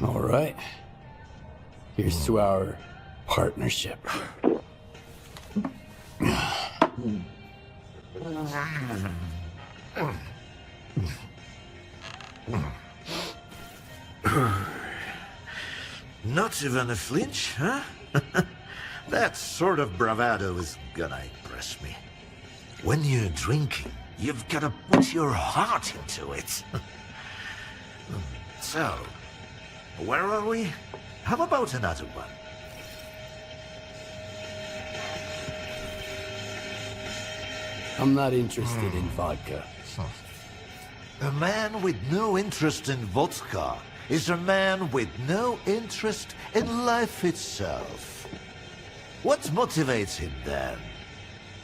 All right. Here's to our partnership. Not even a flinch, huh? That sort of bravado is gonna impress me. When you're drinking, you've gotta put your heart into it. So, where are we? How about another one? I'm not interested in vodka. A man with no interest in vodka is a man with no interest in life itself. What motivates him then?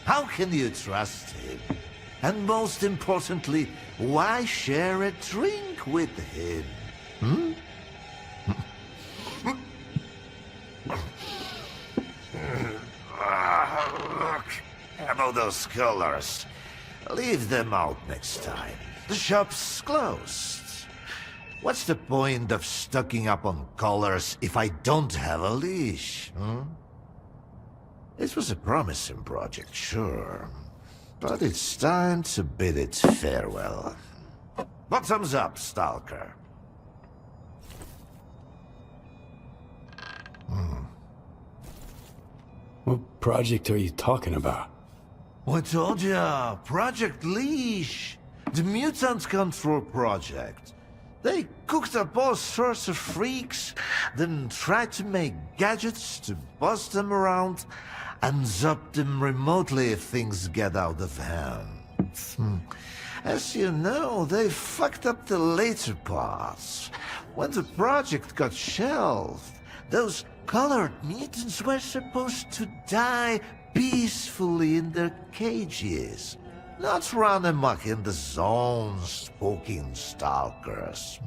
How can you trust him? And most importantly, why share a drink with him? Hmm? Look, how about those colors? Leave them out next time. The shop's closed. What's the point of stocking up on colors if I don't have a leash? It was a promising project, sure. But it's time to bid it farewell. Bottoms up, S.T.A.L.K.E.R. What project are you talking about? I told ya, Project Leash. The mutant control project. They cooked up all sorts of freaks, then tried to make gadgets to bust them around and zap them remotely if things get out of hand. As you know, they fucked up the later parts. When the project got shelved, those colored mutants were supposed to die peacefully in their cages. Not run amok in the zones, poking stalkers.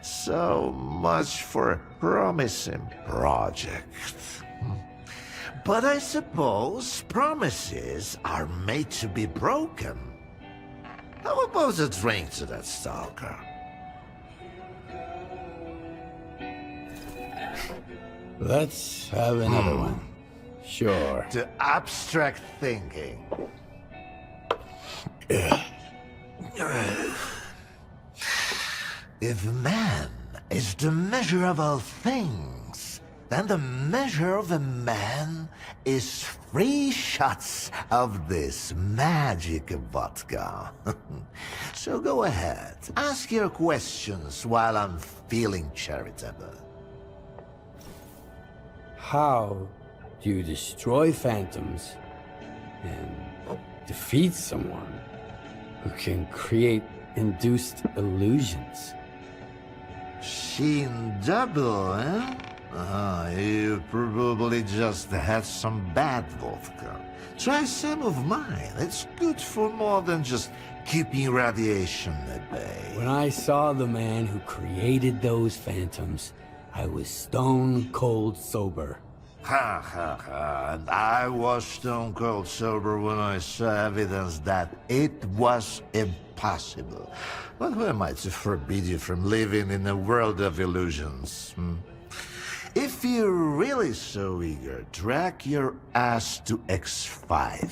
So much for a promising project. But I suppose promises are made to be broken. How about a drink to that, S.T.A.L.K.E.R? Let's have another one. Sure. To abstract thinking. If man is the measure of all things, then the measure of a man is 3 shots of this magic vodka. So go ahead, ask your questions while I'm feeling charitable. How do you destroy phantoms and defeat someone who can create induced illusions? Seen double, eh? You probably just had some bad vodka. Try some of mine. It's good for more than just keeping radiation at bay. When I saw the man who created those phantoms, I was stone cold sober. Ha ha ha, and I was stone cold sober when I saw evidence that it was impossible. But who am I to forbid you from living in a world of illusions? If you're really so eager, drag your ass to X5.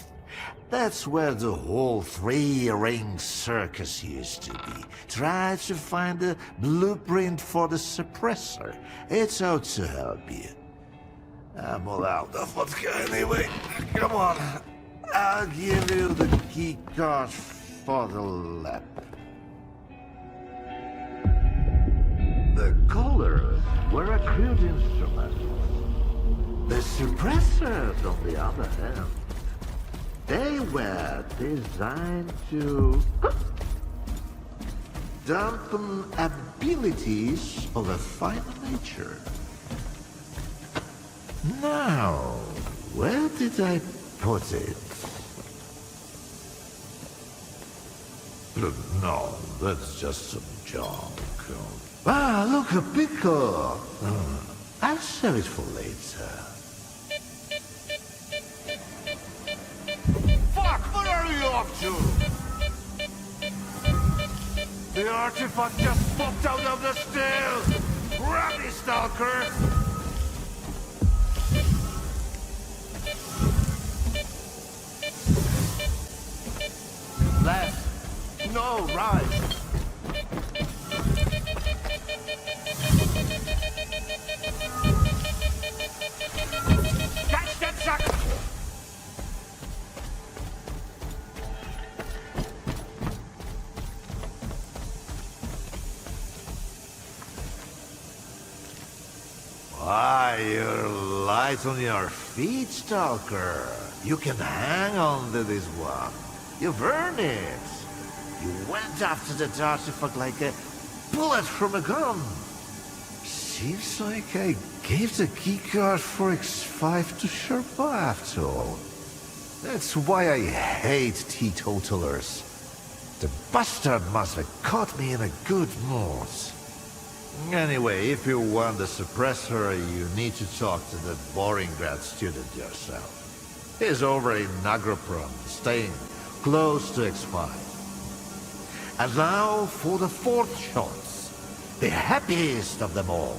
That's where the whole 3-ring circus used to be. Try to find a blueprint for the suppressor. It's out to help you. I'm all out of vodka anyway. Come on. I'll give you the key card for the lab. The colors were a crude instrument. The suppressors, on the other hand, they were designed to dampen abilities of a finer nature. Now, where did I put it? No, that's just some junk. Ah, look, a pickle! I'll save it for later. Fuck, what are you up to? The artifact just popped out of the stairs! Grab me, Stalker! Left. No, right. Catch that sucker! Why, you're light on your feet, Stalker. You can hang on to this one. You've earned it. You went after the artifact like a bullet from a gun. Seems like I gave the keycard for X5 to Sherpa after all. That's why I hate teetotalers. The bastard must have caught me in a good mood. Anyway, if you want the suppressor, you need to talk to that boring grad student yourself. He's over in Nagroprom, staying close to X5. And now for the 4th shots, the happiest of them all.